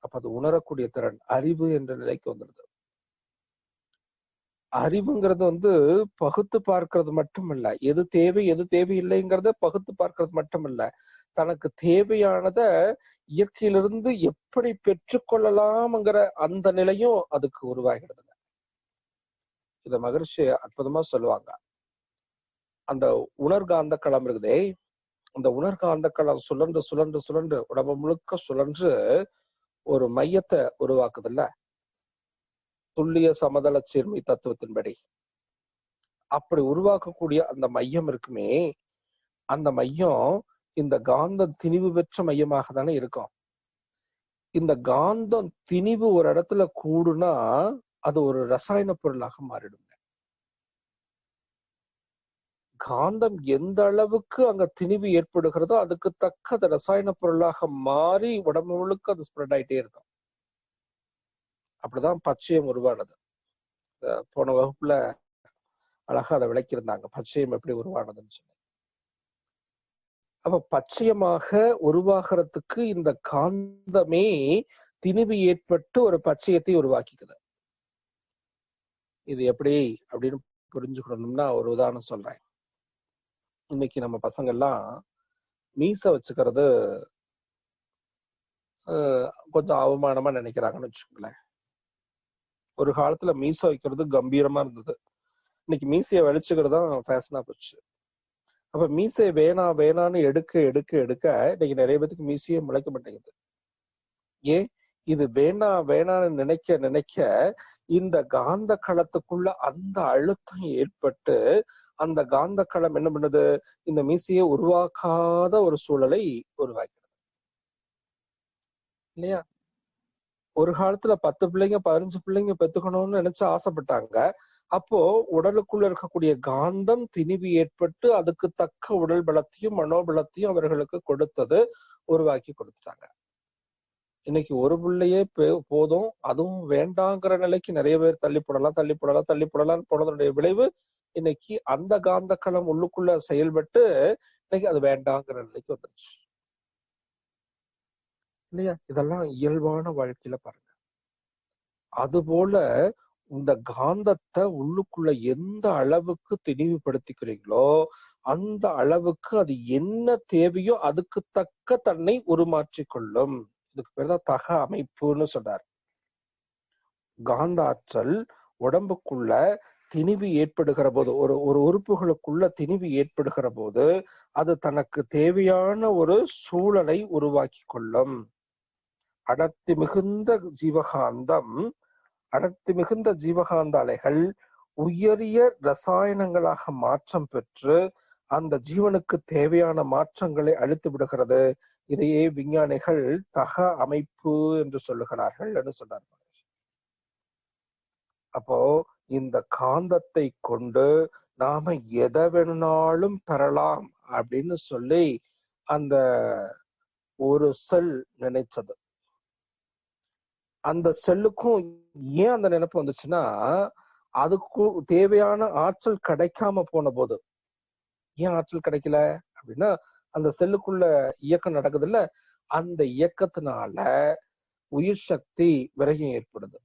அப்ப அது உணரக்கூடிய திறன், அறிவு என்ற நிலைக்கு வந்துடுது. அறிவுங்கிறது பகுத்து பார்க்கறது மட்டும் இல்ல, எது தேவை எது தேவையில்லைங்கிறத பகுத்து பார்க்கறது மட்டும் இல்ல, தனக்கு தேவையானத இயற்கையிலிருந்து எப்படி பெற்றுக்கொள்ளலாம்ங்கிற அந்த நிலையும் அதுக்கு உருவாகிறதுங்க. இத மகரிஷி அற்புதமா சொல்லுவாங்க. அந்த உணர்காந்த களம் இருக்குதே, அந்த உணர்காந்த களம் சுழன்று சுழன்று சுழன்று உடம்பு முழுக்க சுழன்று ஒரு மையத்தை உருவாக்குதுல்ல, துல்லிய சமதள சீர்மை தத்துவத்தின்படி. அப்படி உருவாக்கக்கூடிய அந்த மையம் இருக்குமே, அந்த மையம் இந்த காந்த திணிவு பெற்ற மையமாக தானே இருக்கும். இந்த காந்தம் திணிவு ஒரு இடத்துல கூடுனா அது ஒரு ரசாயன பொருளாக மாறிடும். காந்தம் எந்த அளவுக்கு அங்க திணிவு ஏற்படுகிறதோ அதுக்கு தக்க அது ரசாயன பொருளாக மாறி உடம்பு முழுக்க அது ஸ்ப்ரெட் ஆயிட்டே இருக்கும். அப்படிதான் பச்சையம் உருவானது. போன வகுப்புல அழகா அதை விளக்கியிருந்தாங்க, பச்சையம் எப்படி உருவானதுன்னு சொல்லி. அப்ப பச்சையமாக உருவாகிறதுக்கு இந்த காந்தமே திணிவு ஏற்பட்டு ஒரு பச்சையத்தை உருவாக்கிக்குது. இது எப்படி அப்படின்னு புரிஞ்சுக்கணும்னா ஒரு உதாரணம் சொல்றேன். இன்னைக்கு நம்ம பசங்க எல்லாம் மீசை வச்சுக்கிறது கொஞ்சம் அவமானமா நினைக்கிறாங்கன்னு வச்சுக்கோங்களேன். ஒரு காலத்துல மீசை வைக்கிறது கம்பீரமா இருந்தது. இன்னைக்கு மீசையை வலிச்சுக்கிறது தான் ஃபேஷனா போச்சு. அப்ப மீசை வேணாம் வேணான்னு எடுக்க எடுக்க எடுக்க இன்னைக்கு நிறைய பேருக்கு மீசையே முளைக்க மாட்டேங்குது. ஏன்? இது வேணாம் வேணான்னு நினைக்க நினைக்க இந்த காந்த களத்துக்குள்ள அந்த அழுத்தம் ஏற்பட்டு அந்த காந்த களம் என்ன பண்ணுது, இந்த மீசையை உருவாக்காத ஒரு சூழலை உருவாக்கிறது இல்லையா? ஒரு காலத்துல 10 பிள்ளைங்க 15 பிள்ளைங்க பெத்துக்கணும்னு நினைச்சு ஆசைப்பட்டாங்க. அப்போ உடலுக்குள்ள இருக்கக்கூடிய காந்தம் திணிவு ஏற்பட்டு அதுக்கு தக்க உடல் பலத்தையும் மனோபலத்தையும் அவர்களுக்கு கொடுத்தது, உருவாக்கி கொடுத்துட்டாங்க. இன்னைக்கு ஒரு பிள்ளையே போதும், அதுவும் வேண்டாங்கிற நிலைக்கு நிறைய பேர் தள்ளி போடலாம் போனதனுடைய விளைவு இன்னைக்கு அந்த காந்த களம் உள்ளுக்குள்ள செயல்பட்டு இன்னைக்கு அது வேண்டாங்கிற நிலைக்கு வந்துருச்சு இல்லையா? இதெல்லாம் இயல்பான வாழ்க்கையில பாருங்க. அதுபோல இந்த காந்தத்தை உள்ளுக்குள்ள எந்த அளவுக்கு திணிவுபடுத்திக்கிறீங்களோ அந்த அளவுக்கு அது என்ன தேவையோ அதுக்கு தக்க தன்னை உருமாற்றி கொள்ளும். இதுக்கு பேர் தான் தக அமைப்புன்னு சொல்றார். காந்த ஆற்றல் உடம்புக்குள்ள திணிவு ஏற்படுகிற போது, ஒரு ஒரு உறுப்புகளுக்குள்ள திணிவு ஏற்படுகிற போது அது தனக்கு தேவையான ஒரு சூழலை உருவாக்கி கொள்ளும். அடர்த்தி மிகுந்த ஜீவகாந்த அலைகள் உயரிய ரசாயனங்களாக மாற்றம் பெற்று அந்த ஜீவனுக்கு தேவையான மாற்றங்களை அளித்து விடுகிறது. இதையே விஞ்ஞானிகள் தக அமைப்பு என்று சொல்லுகிறார்கள் என்று சொன்னார்கள். அப்போ இந்த காந்தத்தை கொண்டு நாம எதை வேணும்னாலும் பெறலாம் அப்படின்னு சொல்லி அந்த ஒரு செல் நினைச்சது. அந்த செல்லுக்கும் ஏன் அந்த நினைப்பு வந்துச்சுன்னா, அதுக்கும் தேவையான ஆற்றல் கிடைக்காம போன போது. ஏன் ஆற்றல் கிடைக்கல அப்படின்னா, அந்த செல்லுக்குள்ள இயக்கம் நடக்குது இல்ல, அந்த இயக்கத்தினால உயிர் சக்தி விரயம் ஏற்படுது.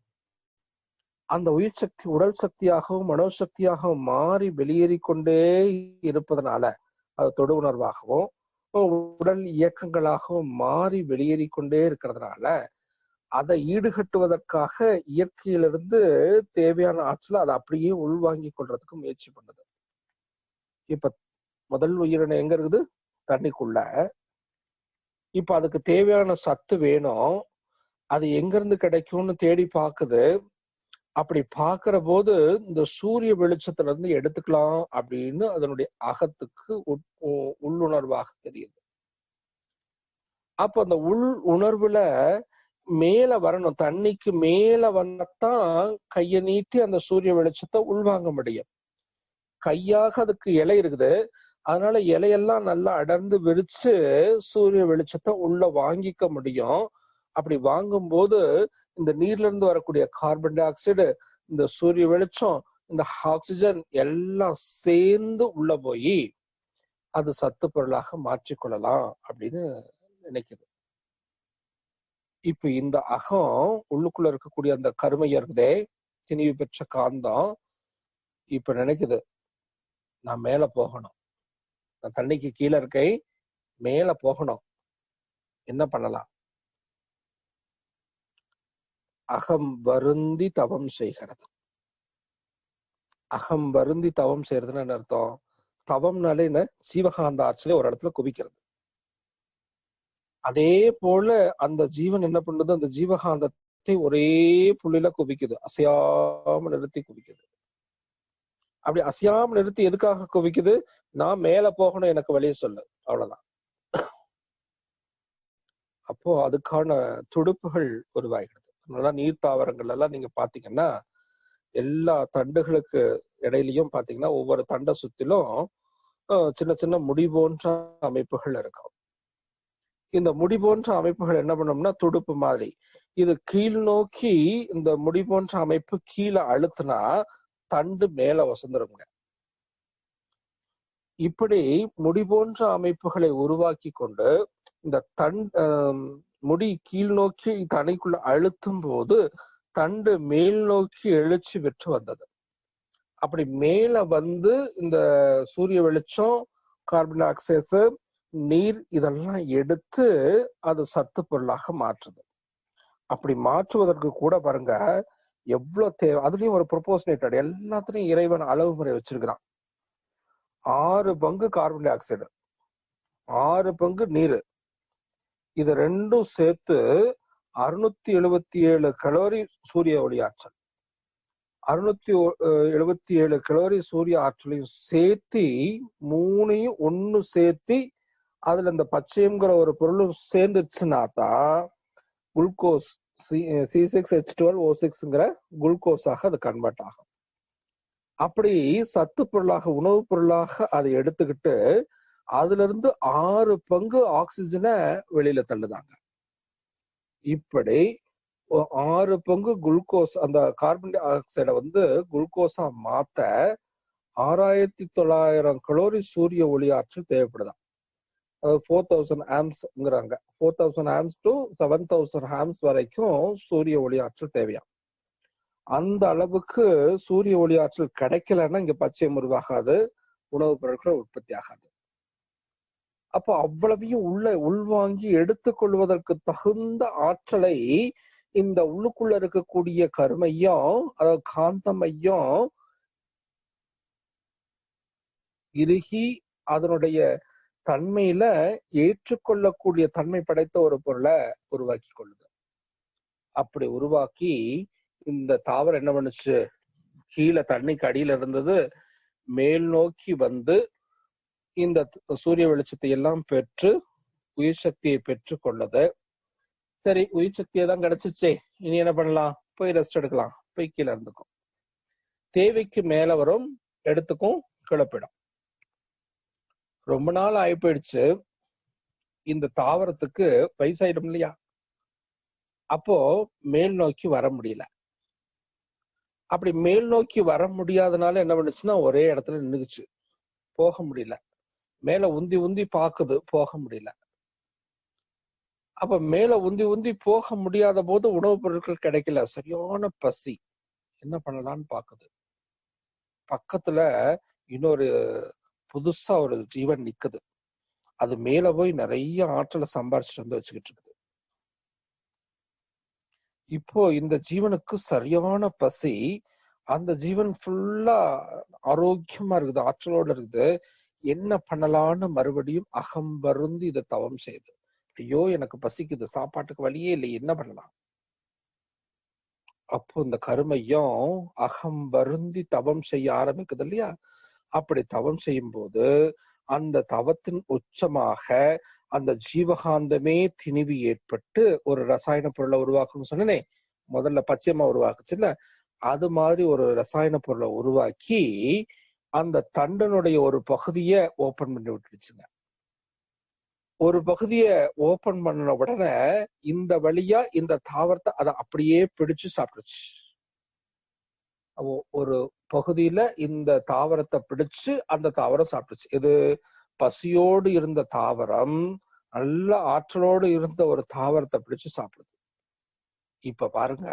அந்த உயிர் சக்தி உடல் சக்தியாகவும் மனோசக்தியாகவும் மாறி வெளியேறி கொண்டே இருப்பதனால, அது தொடு உணர்வாகவும் உடல் இயக்கங்களாகவும் மாறி வெளியேறி கொண்டே இருக்கிறதுனால அதை ஈடுகட்டுவதற்காக இயற்கையிலிருந்து தேவையான ஆற்றலை அதை அப்படியே உள்வாங்கி கொள்றதுக்கு முயற்சி பண்ணுது. இப்ப முதல் உயிரினம் எங்க இருக்குது? தண்ணிக்குள்ள. இப்ப அதுக்கு தேவையான சத்து வேணும், அது எங்க இருந்து கிடைக்கும்னு தேடி பாக்குது. அப்படி பாக்குற போது இந்த சூரிய வெளிச்சத்துல இருந்து எடுத்துக்கலாம் அப்படின்னு அதனுடைய அகத்துக்கு உள்ளுணர்வாக தெரியுது. அப்ப அந்த உள் உணர்வுல மேல வரணும், தண்ணிக்கு மேல வந்தத்தான் கையை நீட்டி அந்த சூரிய வெளிச்சத்தை உள்வாங்க முடியும். கையாக அதுக்கு இலை இருக்குது, அதனால இலையெல்லாம் நல்லா அடர்ந்து விரிச்சு சூரிய வெளிச்சத்தை உள்ள வாங்கிக்க முடியும். அப்படி வாங்கும் போது இந்த நீர்ல இருந்து வரக்கூடிய கார்பன் டை ஆக்சைடு, இந்த சூரிய வெளிச்சம், இந்த ஆக்சிஜன் எல்லாம் சேர்ந்து உள்ள போய் அது சத்து பொருளாக மாற்றிக்கொள்ளலாம் அப்படின்னு நினைக்குது. இப்ப இந்த அகம் உள்ளுக்குள்ள இருக்கக்கூடிய அந்த கருமையா இருக்குதே, திணிவு பெற்ற காந்தம், இப்ப நினைக்குது நான் மேல போகணும், நான் தண்ணிக்கு கீழே இருக்கேன், மேல போகணும், என்ன பண்ணலாம்? அகம் வருந்தி தவம் செய்கிறது. அகம் வருந்தி தவம் செய்யறதுன்னு என்ன அர்த்தம்? தவம்னாலே என்ன? ஜீவகாந்த ஆற்றலை ஒரு இடத்துல குவிக்கிறது. அதே போல அந்த ஜீவன் என்ன பண்ணுது? அந்த ஜீவகாந்தத்தை ஒரே புள்ளியில குவிக்குது, அசையாம நிறுத்தி குவிக்குது. அப்படி அசையாம நிறுத்தி எதுக்காக குவிக்குது? நான் மேல போகணும், எனக்கு வழிய சொல்லு, அவ்வளவுதான். அப்போ அதுக்கான துடுப்புகள் உருவாகிறது. அதனாலதான் நீர் தாவரங்கள் எல்லாம் நீங்க பாத்தீங்கன்னா எல்லா தண்டுகளுக்கு இடையிலயும் பாத்தீங்கன்னா ஒவ்வொரு தண்டை சுத்திலும் சின்ன சின்ன முடி போன்ற அமைப்புகள் இருக்கும். இந்த முடி போன்ற அமைப்புகள் என்ன பண்ணோம்னா துடுப்பு மாதிரி, இது கீழ் நோக்கி இந்த முடி போன்ற அமைப்பு கீழே அழுத்தினா தண்டு மேல வசந்துருங்க. இப்படி முடி போன்ற அமைப்புகளை உருவாக்கி கொண்டு இந்த முடி கீழ் நோக்கி தனிக்குள்ள அழுத்தும் போது தண்டு மேல் நோக்கி எழுச்சி பெற்று வந்தது. அப்படி மேல வந்து இந்த சூரிய வெளிச்சம், கார்பன் டை ஆக்சைடு, நீர் இதெல்லாம் எடுத்து அது சத்து பொருளாக மாற்றுது. அப்படி மாற்றுவதற்கு கூட பாருங்க எவ்வளவு தேவை. அதுலயும் ஒரு ப்ரொபோர்ஷனேட்டட், எல்லாத்துலயும் இறைவன் அளவு முறை வச்சிருக்கிறான். 6 பங்கு கார்பன் டை ஆக்சைடு, 6 பங்கு நீர், இது ரெண்டும் சேர்த்து 677 கலோரி சூரிய ஒளி ஆற்றல். 677 கலோரி சூரிய ஆற்றலையும் சேர்த்தி மூணையும் ஒண்ணு சேர்த்தி அதுல இந்த பச்சையம்ங்கிற ஒரு பொருளும் சேர்ந்துருச்சுன்னா தான் குளுக்கோஸ் C6H12O6ங்கிற குளுக்கோஸாக அது கன்வெர்ட் ஆகும். அப்படி சத்து பொருளாக, உணவுப் பொருளாக அதை எடுத்துக்கிட்டு அதுல இருந்து 6 பங்கு ஆக்சிஜனை வெளியில தள்ளுதாங்க. இப்படி 6 பங்கு குளுக்கோஸ், அந்த கார்பன் டை ஆக்சைடை வந்து குளுக்கோஸா மாத்த 6900 கலோரி சூரிய ஒளி ஆற்றல் தேவைப்படுதான். 4000 ஆம்ஸ்ங்கிறாங்க. 4000 ஆம்ஸ் டு 7000 ஆம்ஸ் வரைக்கும் சூரிய ஒளி ஆற்றல் தேவையாம். அந்த அளவுக்கு சூரிய ஒளி ஆற்றல் கிடைக்கலன்னா இங்க பச்சையம் உருவாகாது, உணவுப் பொருட்கள் உற்பத்தி ஆகாது. அப்போ அவ்வளவையும் உள்வாங்கி எடுத்துக்கொள்வதற்கு தகுந்த ஆற்றலை இந்த உள்ளுக்குள்ள இருக்கக்கூடிய கருமையும், அதாவது காந்தமையும் இறுகி அதனுடைய தன்மையில ஏற்றுக்கொள்ளக்கூடிய தன்மை படைத்த ஒரு பொருளை உருவாக்கி கொள்ளுது. அப்படி உருவாக்கி இந்த தாவரம் என்ன பண்ணுச்சு, கீழே தண்ணிக்கு அடியில இருந்தது, மேல் நோக்கி வந்து இந்த சூரிய வெளிச்சத்தை எல்லாம் பெற்று உயிர் சக்தியை பெற்று கொள்ளது. சரி, உயிர் சக்தியை தான் கிடைச்சிச்சே, இனி என்ன பண்ணலாம், போய் ரெஸ்ட் எடுக்கலாம், போய் கீழே இருந்துக்கும். தேவைக்கு மேல வரும், எடுத்துக்கும், கிளப்பிடும். ரொம்ப நாள் ஆகி போயிடுச்சு, இந்த தாவரத்துக்கு வயசாயிடும் இல்லையா, அப்போ மேல் நோக்கி வர முடியல. அப்படி மேல் நோக்கி வர முடியாதனால என்ன பண்ணுச்சுன்னா ஒரே இடத்துல நின்னுக்குச்சு, போக முடியல. மேல உந்தி உந்தி பாக்குது, போக முடியல. அப்ப மேல உந்தி உந்தி போக முடியாத போது உணவுப் பொருட்கள் கிடைக்கல, சரியான பசி, என்ன பண்ணலாம்னு பாக்குது. பக்கத்துல இன்னொரு புதுசா ஒரு ஜீவன் நிக்குது, அது மேல போய் நிறைய ஆற்றலை சம்பாரிச்சுட்டு வந்து வச்சுக்கிட்டு இருக்குது. இப்போ இந்த ஜீவனுக்கு சரியான பசி, அந்த ஜீவன் ஃபுல்லா ஆரோக்கியமா இருக்குது, ஆற்றலோட இருக்குது. என்ன பண்ணலான்னு மறுபடியும் அகம்பருந்து இதை தவம் செய்யுது. ஐயோ எனக்கு பசிக்குது, சாப்பாட்டுக்கு வழியே இல்லை, என்ன பண்ணலாம். அப்போ இந்த கருமையும் அகம்பருந்தி தவம் செய்ய ஆரம்பிக்குது இல்லையா. அப்படி தவம் செய்யும் போது அந்த தவத்தின் உச்சமாக அந்த ஜீவகாந்தமே திணிவு ஏற்பட்டு ஒரு ரசாயன பொருளை உருவாக்குன்னு சொன்னனே, முதல்ல பச்சையமா உருவாக்குச்சுல்ல, அது மாதிரி ஒரு ரசாயன பொருளை உருவாக்கி அந்த தண்டனுடைய ஒரு பகுதியை ஓபன் பண்ணி விட்டுடுச்சுங்க. ஒரு பகுதியை ஓபன் பண்ண உடனே இந்த வழியா இந்த தாவரத்தை அதை அப்படியே பிடிச்சு சாப்பிடுச்சு. ஒரு பகுதியில இந்த தாவரத்தை பிடிச்சு அந்த தாவரம் சாப்பிடுச்சு. இது பசியோடு இருந்த தாவரம் நல்ல ஆற்றலோடு இருந்த ஒரு தாவரத்தை பிடிச்சு சாப்பிடுது. இப்ப பாருங்க,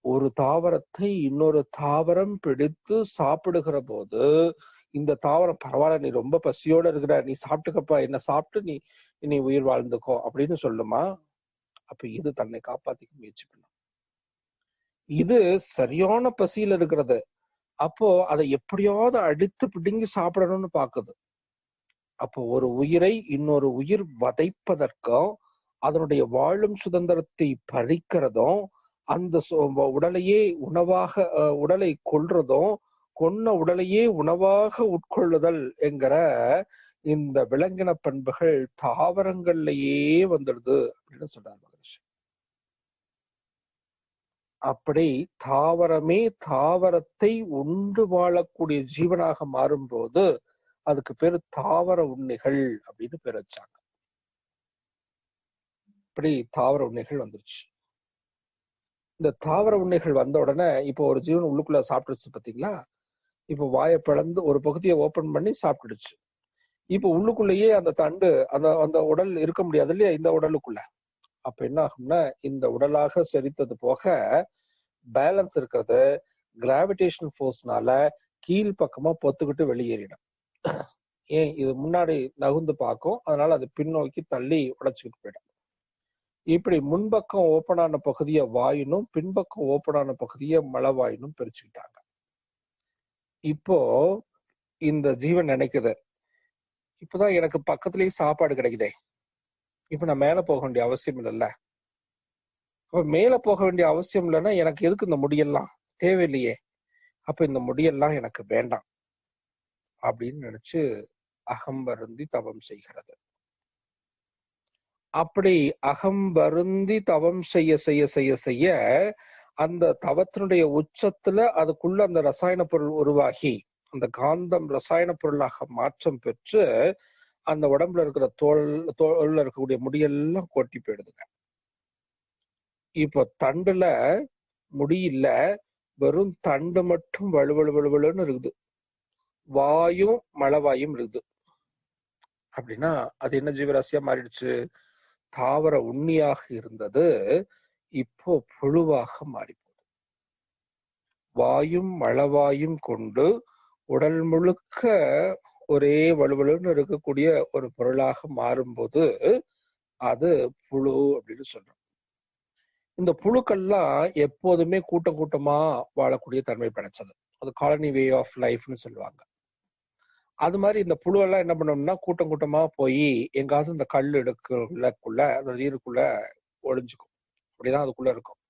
ஒரு தாவரத்தை இன்னொரு தாவரம் பிடித்து சாப்பிடுகிற போது இந்த தாவரம் பரவாயில்ல, நீ ரொம்ப பசியோட இருக்கிற, நீ சாப்பிட்டுக்கப்பா, என்ன சாப்பிட்டு நீ உயிர் வாழ்ந்துக்கோ அப்படின்னு சொல்லுமா? அப்ப இது தன்னை காப்பாத்திக்க முயற்சி பண்ணும். இது சரியான பசியில இருக்கிறது, அப்போ அதை எப்படியாவது அடித்து பிடுங்கி சாப்பிடணும்னு பாக்குது. அப்போ ஒரு உயிரை இன்னொரு உயிர் வதைப்பதற்கும் அதனுடைய வாழும் சுதந்திரத்தை பறிக்கிறதும் அந்த உடலையே உணவாக உடலை கொல்றதும் கொன்ன உடலையே உணவாக உட்கொள்ளுதல் என்கிற இந்த விலங்கின பண்புகள் தாவரங்கள்லயே வந்துடுது அப்படின்னு சொல்றாரு மகரிஷி. அப்படி தாவரமே தாவரத்தை உண்டு வாழக்கூடிய ஜீவனாக மாறும்போது அதுக்கு பேரு தாவர உண்ணிகள் அப்படின்னு பேர் வச்சாங்க. இப்படி தாவர உண்ணிகள் வந்துருச்சு. இந்த தாவர உண்ணிகள் வந்த உடனே இப்போ ஒரு ஜீவன் உள்ளுக்குள்ள சாப்பிட்டுருச்சு பாத்தீங்களா, இப்போ வாயை பிளந்து ஒரு பகுதியை ஓபன் பண்ணி சாப்பிட்டுடுச்சு. இப்போ உள்ளுக்குள்ளேயே அந்த தண்டு அந்த அந்த உடல் இருக்க முடியாது இல்லையா இந்த உடலுக்குள்ள. அப்ப என்ன ஆகும்னா இந்த உடலாக செரித்தது போக பேலன்ஸ் இருக்கிறது கிராவிடேஷன் ஃபோர்ஸ்னால கீழ் பக்கமா பொத்துக்கிட்டு வெளியேறிடும். ஏன் இது முன்னாடி நகுந்து பார்க்கும், அதனால அது பின்னோக்கி தள்ளி உடைச்சுக்கிட்டு போயிடும். இப்படி முன்பக்கம் ஓப்பன் ஆன பகுதியை வாயினும் பின்பக்கம் ஓப்பன் ஆன பகுதியை மலவாயினும் பிரிச்சுக்கிட்டாங்க. இப்போ இந்த ஜீவன் நினைக்குது, இப்பதான் எனக்கு பக்கத்துலயே சாப்பாடு கிடைக்குதே, இப்ப நான் மேல போக வேண்டிய அவசியம் இல்லைல்ல. அப்ப மேல போக வேண்டிய அவசியம் இல்லைன்னா எனக்கு எதுக்கு இந்த முடியெல்லாம் தேவையில்லையே, அப்ப இந்த முடியெல்லாம் எனக்கு வேண்டாம் அப்படின்னு நினைச்சு அகம் வருந்தி தவம் செய்கிறது. அப்படி அகம் வருந்தி தவம் செய்ய செய்ய செய்ய செய்ய அந்த தவத்தினுடைய உச்சத்துல அதுக்குள்ள அந்த ரசாயன பொருள் உருவாகி அந்த காந்தம் ரசாயன பொருளாக மாற்றம் பெற்று அந்த உடம்புல இருக்கிற தோல்ல இருக்கக்கூடிய முடியெல்லாம் கொட்டி போயிடுதுங்க. இப்போ தண்டுல முடி இல்ல, வெறும் தண்டு மட்டும் வலுவலு வலுவலுன்னு இருக்குது, வாயும் மலவாயும் இருக்குது. அப்படின்னா அது என்ன ஜீவராசியா மாறிடுச்சு? தாவர உண்ணியாக இருந்தது இப்போ புழுவாக மாறி போகுது. வாயும் மலவாயும் கொண்டு உடல் முழுக்க ஒரே வலுவலுன்னு இருக்கக்கூடிய ஒரு பொருளாக மாறும்போது அது புழு அப்படின்னு சொல்றோம். இந்த புழுக்கள்லாம் எப்போதுமே கூட்டம் கூட்டமா வாழக்கூடிய தன்மை படைச்சது. அது காலனி வே ஆஃப் லைஃப்னு சொல்லுவாங்க. அது மாதிரி இந்த புழுவெல்லாம் என்ன பண்ணோம்னா கூட்டம் கூட்டமா போய் எங்காவது இந்த கல் எடுக்குள்ள அந்த நீருக்குள்ள ஒளிஞ்சுக்கும். அப்படிதான் அதுக்குள்ள இருக்கும்.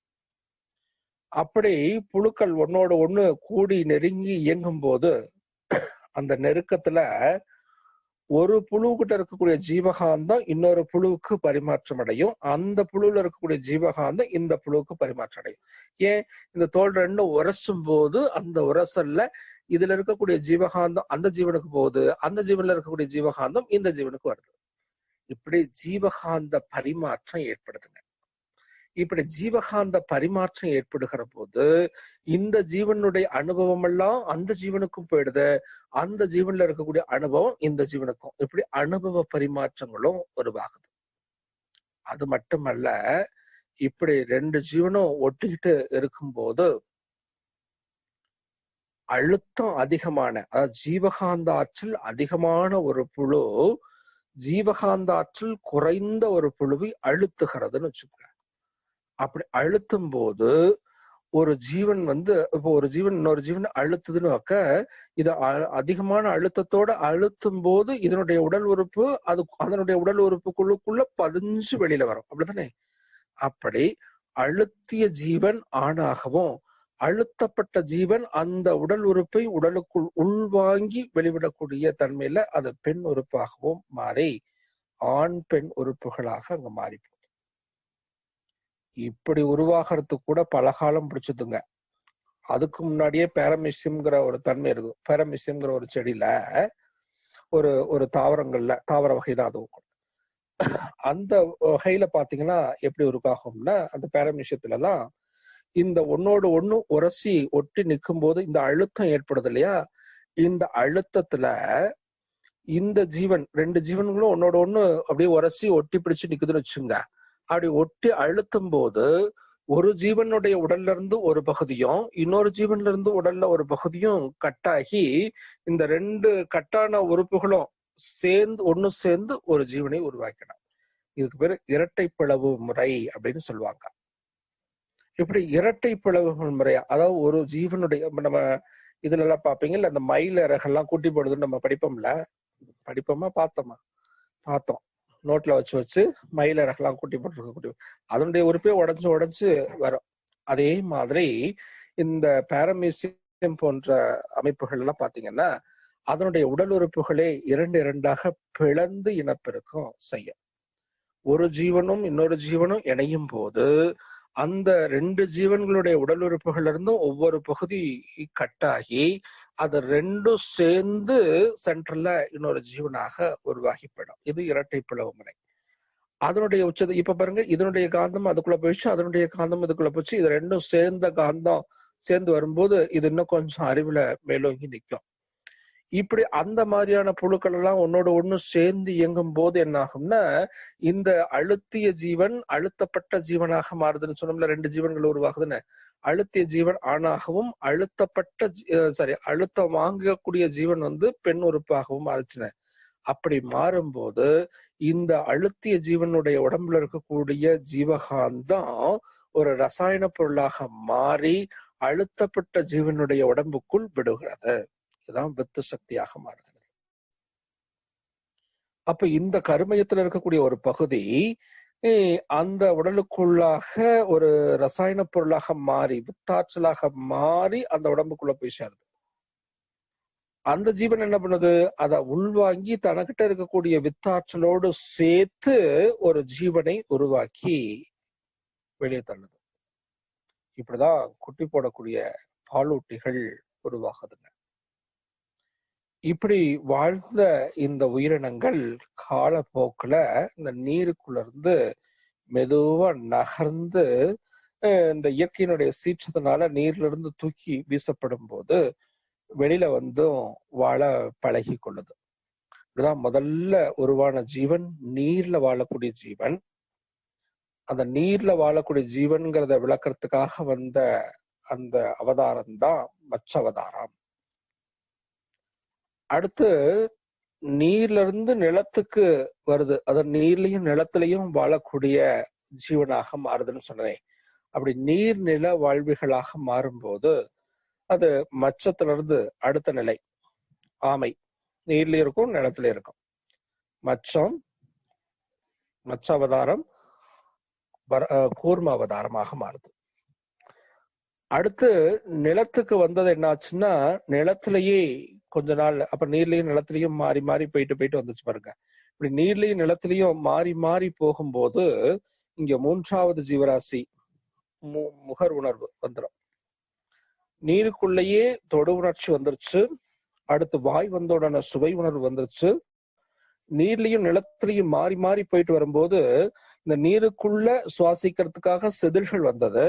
அப்படி புழுக்கள் ஒன்னோட ஒண்ணு கூடி நெருங்கி இயங்கும் போது அந்த நெருக்கத்துல ஒரு புழுக்கிட்ட இருக்கக்கூடிய ஜீவகாந்தம் இன்னொரு புழுவுக்கு பரிமாற்றம் அடையும், அந்த புழுல இருக்கக்கூடிய ஜீவகாந்தம் இந்த புழுவுக்கு பரிமாற்றம் அடையும். ஏன்? இந்த தோல் ரெண்டும் உரசும் போது அந்த உரசல்ல இதுல இருக்கக்கூடிய ஜீவகாந்தம் அந்த ஜீவனுக்கு போகுது, அந்த ஜீவன்ல இருக்கக்கூடிய ஜீவகாந்தம் இந்த ஜீவனுக்கு வருது. இப்படி ஜீவகாந்த பரிமாற்றம் ஏற்படுதுங்க. இப்படி ஜீவகாந்த பரிமாற்றம் ஏற்படுகிற போது இந்த ஜீவனுடைய அனுபவம் எல்லாம் அந்த ஜீவனுக்கும் போயிடுது, அந்த ஜீவன்ல இருக்கக்கூடிய அனுபவம் இந்த ஜீவனுக்கும், இப்படி அனுபவ பரிமாற்றங்களும் உருவாகுது. அது மட்டுமல்ல, இப்படி ரெண்டு ஜீவனும் ஒட்டிக்கிட்டு இருக்கும்போது அழுத்தம் அதிகமான, அதாவது ஜீவகாந்த ஆற்றல் அதிகமான ஒரு புழு ஜீவகாந்த ஆற்றல் குறைந்த ஒரு புழுவை அழுத்துகிறதுன்னு வச்சுக்கோங்க. அப்படி அழுத்தும் போது ஒரு ஜீவன் இப்போ ஒரு ஜீவன் இன்னொரு ஜீவன் அழுத்துதுன்னு வைக்க, இது அதிகமான அழுத்தத்தோட அழுத்தும் போது இதனுடைய உடல் உறுப்பு அதனுடைய உடல் உறுப்புக்குள்ளுக்குள்ள பதிஞ்சு வெளியில வரும், அப்படித்தானே? அப்படி அழுத்திய ஜீவன் ஆணாகவும் அழுத்தப்பட்ட ஜீவன் அந்த உடல் உறுப்பை உடலுக்குள் உள்வாங்கி வெளிவிடக்கூடிய தன்மையில அது பெண் உறுப்பாகவும் மாறி ஆண் பெண் உறுப்புகளாக அங்க மாறி போகுது. இப்படி உருவாகிறதுக்கு கூட பல காலம் பிடிச்சதுங்க. அதுக்கு முன்னாடியே பேரமிசியம்ங்கிற ஒரு தன்மை இருக்கு. பேரமிசியம்ங்கிற ஒரு செடியில ஒரு ஒரு தாவர வகைதான் அதுவும். அந்த வகையில பாத்தீங்கன்னா எப்படி உருவாகும்னா, அந்த பேரமிசியத்துலலாம் இந்த ஒன்னோடு ஒண்ணு உரசி ஒட்டி நிற்கும் போது இந்த அழுத்தம் ஏற்படுது இல்லையா, இந்த அழுத்தத்துல இந்த ஜீவன் ரெண்டு ஜீவன்களும் ஒன்னோட ஒண்ணு அப்படியே உரசி ஒட்டி பிடிச்சு நிக்குதுன்னு வச்சுங்க. அப்படி ஒட்டி அழுத்தும் போது ஒரு ஜீவனுடைய உடல்ல இருந்து ஒரு பகுதியும் இன்னொரு ஜீவன்ல இருந்து உடல்ல ஒரு பகுதியும் கட்டாகி இந்த ரெண்டு கட்டான உறுப்புகளும் சேர்ந்து ஒரு ஜீவனை உருவாக்கினார். இதுக்கு பேரு இரட்டை பிளவு முறை அப்படின்னு சொல்லுவாங்க. இப்படி இரட்டை பிளவு முறை, அதாவது ஒரு ஜீவனுடைய நம்ம இதுல எல்லாம் பாப்பீங்கல்ல, அந்த மயில் இறகெல்லாம் கூட்டி போடுதுன்னு நம்ம படிப்போமா பார்த்தோம் நோட்ல வச்சு மயில் இறகெல்லாம் கூட்டி போட்டு அதனுடைய உறுப்பே உடைஞ்சு வரும். அதே மாதிரி இந்த பேரமிசி போன்ற அமைப்புகள் எல்லாம் பாத்தீங்கன்னா அதனுடைய உடல் உறுப்புகளே இரண்டாக பிளந்து இனப்பெருக்கம் செய்யும். ஒரு ஜீவனும் இன்னொரு ஜீவனும் இணையும் போது அந்த 2 ஜீவன்களுடைய உடல் உறுப்புகள்ல இருந்தும் ஒவ்வொரு பகுதி கட்டாகி அது 2ம் சேர்ந்து சென்ட்ரல்ல இன்னொரு ஜீவனாக உருவாகிப்படும். இது இரட்டை பிளவு முறை. அதனுடைய உச்சத்தை இப்ப பாருங்க, இதனுடைய காந்தம் அதுக்குள்ள போயிடுச்சு, அதனுடைய காந்தம் இதுக்குள்ள போச்சு. இது 2ம் சேர்ந்த காந்தம் சேர்ந்து வரும்போது இது இன்னும் கொஞ்சம் அறிவுல மேலோங்கி நிற்கும். இப்படி அந்த மாதிரியான புழுக்கள் எல்லாம் ஒன்னோட ஒண்ணு சேர்ந்து இயங்கும் போது என்ன ஆகும்னா இந்த அழுத்திய ஜீவன் அழுத்தப்பட்ட ஜீவனாக மாறுதுன்னு சொன்னோம்ல. 2 ஜீவன்கள் உருவாகுதுன்னு. அழுத்திய ஜீவன் ஆணாகவும் அழுத்தப்பட்ட அழுத்தம் வாங்கக்கூடிய ஜீவன் பெண் உறுப்பாகவும் மாறுச்சுன்னு. அப்படி மாறும்போது இந்த அழுத்திய ஜீவனுடைய உடம்புல இருக்கக்கூடிய ஜீவகாந்தம் ஒரு ரசாயன பொருளாக மாறி அழுத்தப்பட்ட ஜீவனுடைய உடம்புக்குள் விடுகிறது. இதுதான் வித்து சக்தியாக மாறுகிறது. அப்ப இந்த கருமையத்துல இருக்கக்கூடிய ஒரு பகுதி அந்த உடலுக்குள்ளாக ஒரு ரசாயன பொருளாக மாறி வித்தாற்றலாக மாறி அந்த உடம்புக்குள்ள போய் சேருது. அந்த ஜீவன் என்ன பண்ணுது? அதை உள்வாங்கி தனக்கிட்ட இருக்கக்கூடிய வித்தாற்றலோடு சேர்த்து ஒரு ஜீவனை உருவாக்கி வெளியே தள்ளுது. இப்படிதான் குட்டி போடக்கூடிய பாலூட்டிகள் உருவாகுதுங்க. இப்படி வாழ்ந்த இந்த உயிரினங்கள் காலப்போக்குல இந்த நீருக்குள்ள இருந்து மெதுவா நகர்ந்து இந்த இயற்கையினுடைய சீற்றத்தினால நீர்ல இருந்து தூக்கி வீசப்படும் போது வெளியில வாழ பழகி கொள்ளுது. இதுதான் முதல்ல உருவான ஜீவன் நீர்ல வாழக்கூடிய ஜீவன். அந்த நீர்ல வாழக்கூடிய ஜீவன்கிறத விளக்கறதுக்காக வந்த அந்த அவதாரம் தான் மச்ச அவதாரம். அடுத்து நீர்ல இருந்து நிலத்துக்கு வருது. அது நீர்லயும் நிலத்திலையும் வாழக்கூடிய ஜீவனாக மாறுதுன்னு சொன்னேன். அப்படி நீர் நில வாழ்விகளாக மாறும்போது அது மச்சத்துல இருந்து அடுத்த நிலை ஆமை. நீர்லயும் இருக்கும், நிலத்திலயும் இருக்கும். மச்ச அவதாரம் கூர்ம அவதாரமாக மாறுது. அடுத்து நிலத்துக்கு வந்தது என்னாச்சுன்னா நிலத்திலேயே கொஞ்ச நாள் அப்ப நீர்லயும் நிலத்திலையும் மாறி மாறி போயிட்டு வந்துச்சு பாருங்க. இப்படி நீர்லயும் நிலத்திலையும் மாறி மாறி போகும்போது இங்க 3வது ஜீவராசி முகர் உணர்வு வந்துடும். நீருக்குள்ளேயே தொடு உணர்ச்சி வந்துருச்சு. அடுத்து வாய் வந்த உடனே சுவை உணர்வு வந்துருச்சு. நீர்லயும் நிலத்திலையும் மாறி மாறி போயிட்டு வரும்போது இந்த நீருக்குள்ள சுவாசிக்கிறதுக்காக செதில்கள் வந்தது.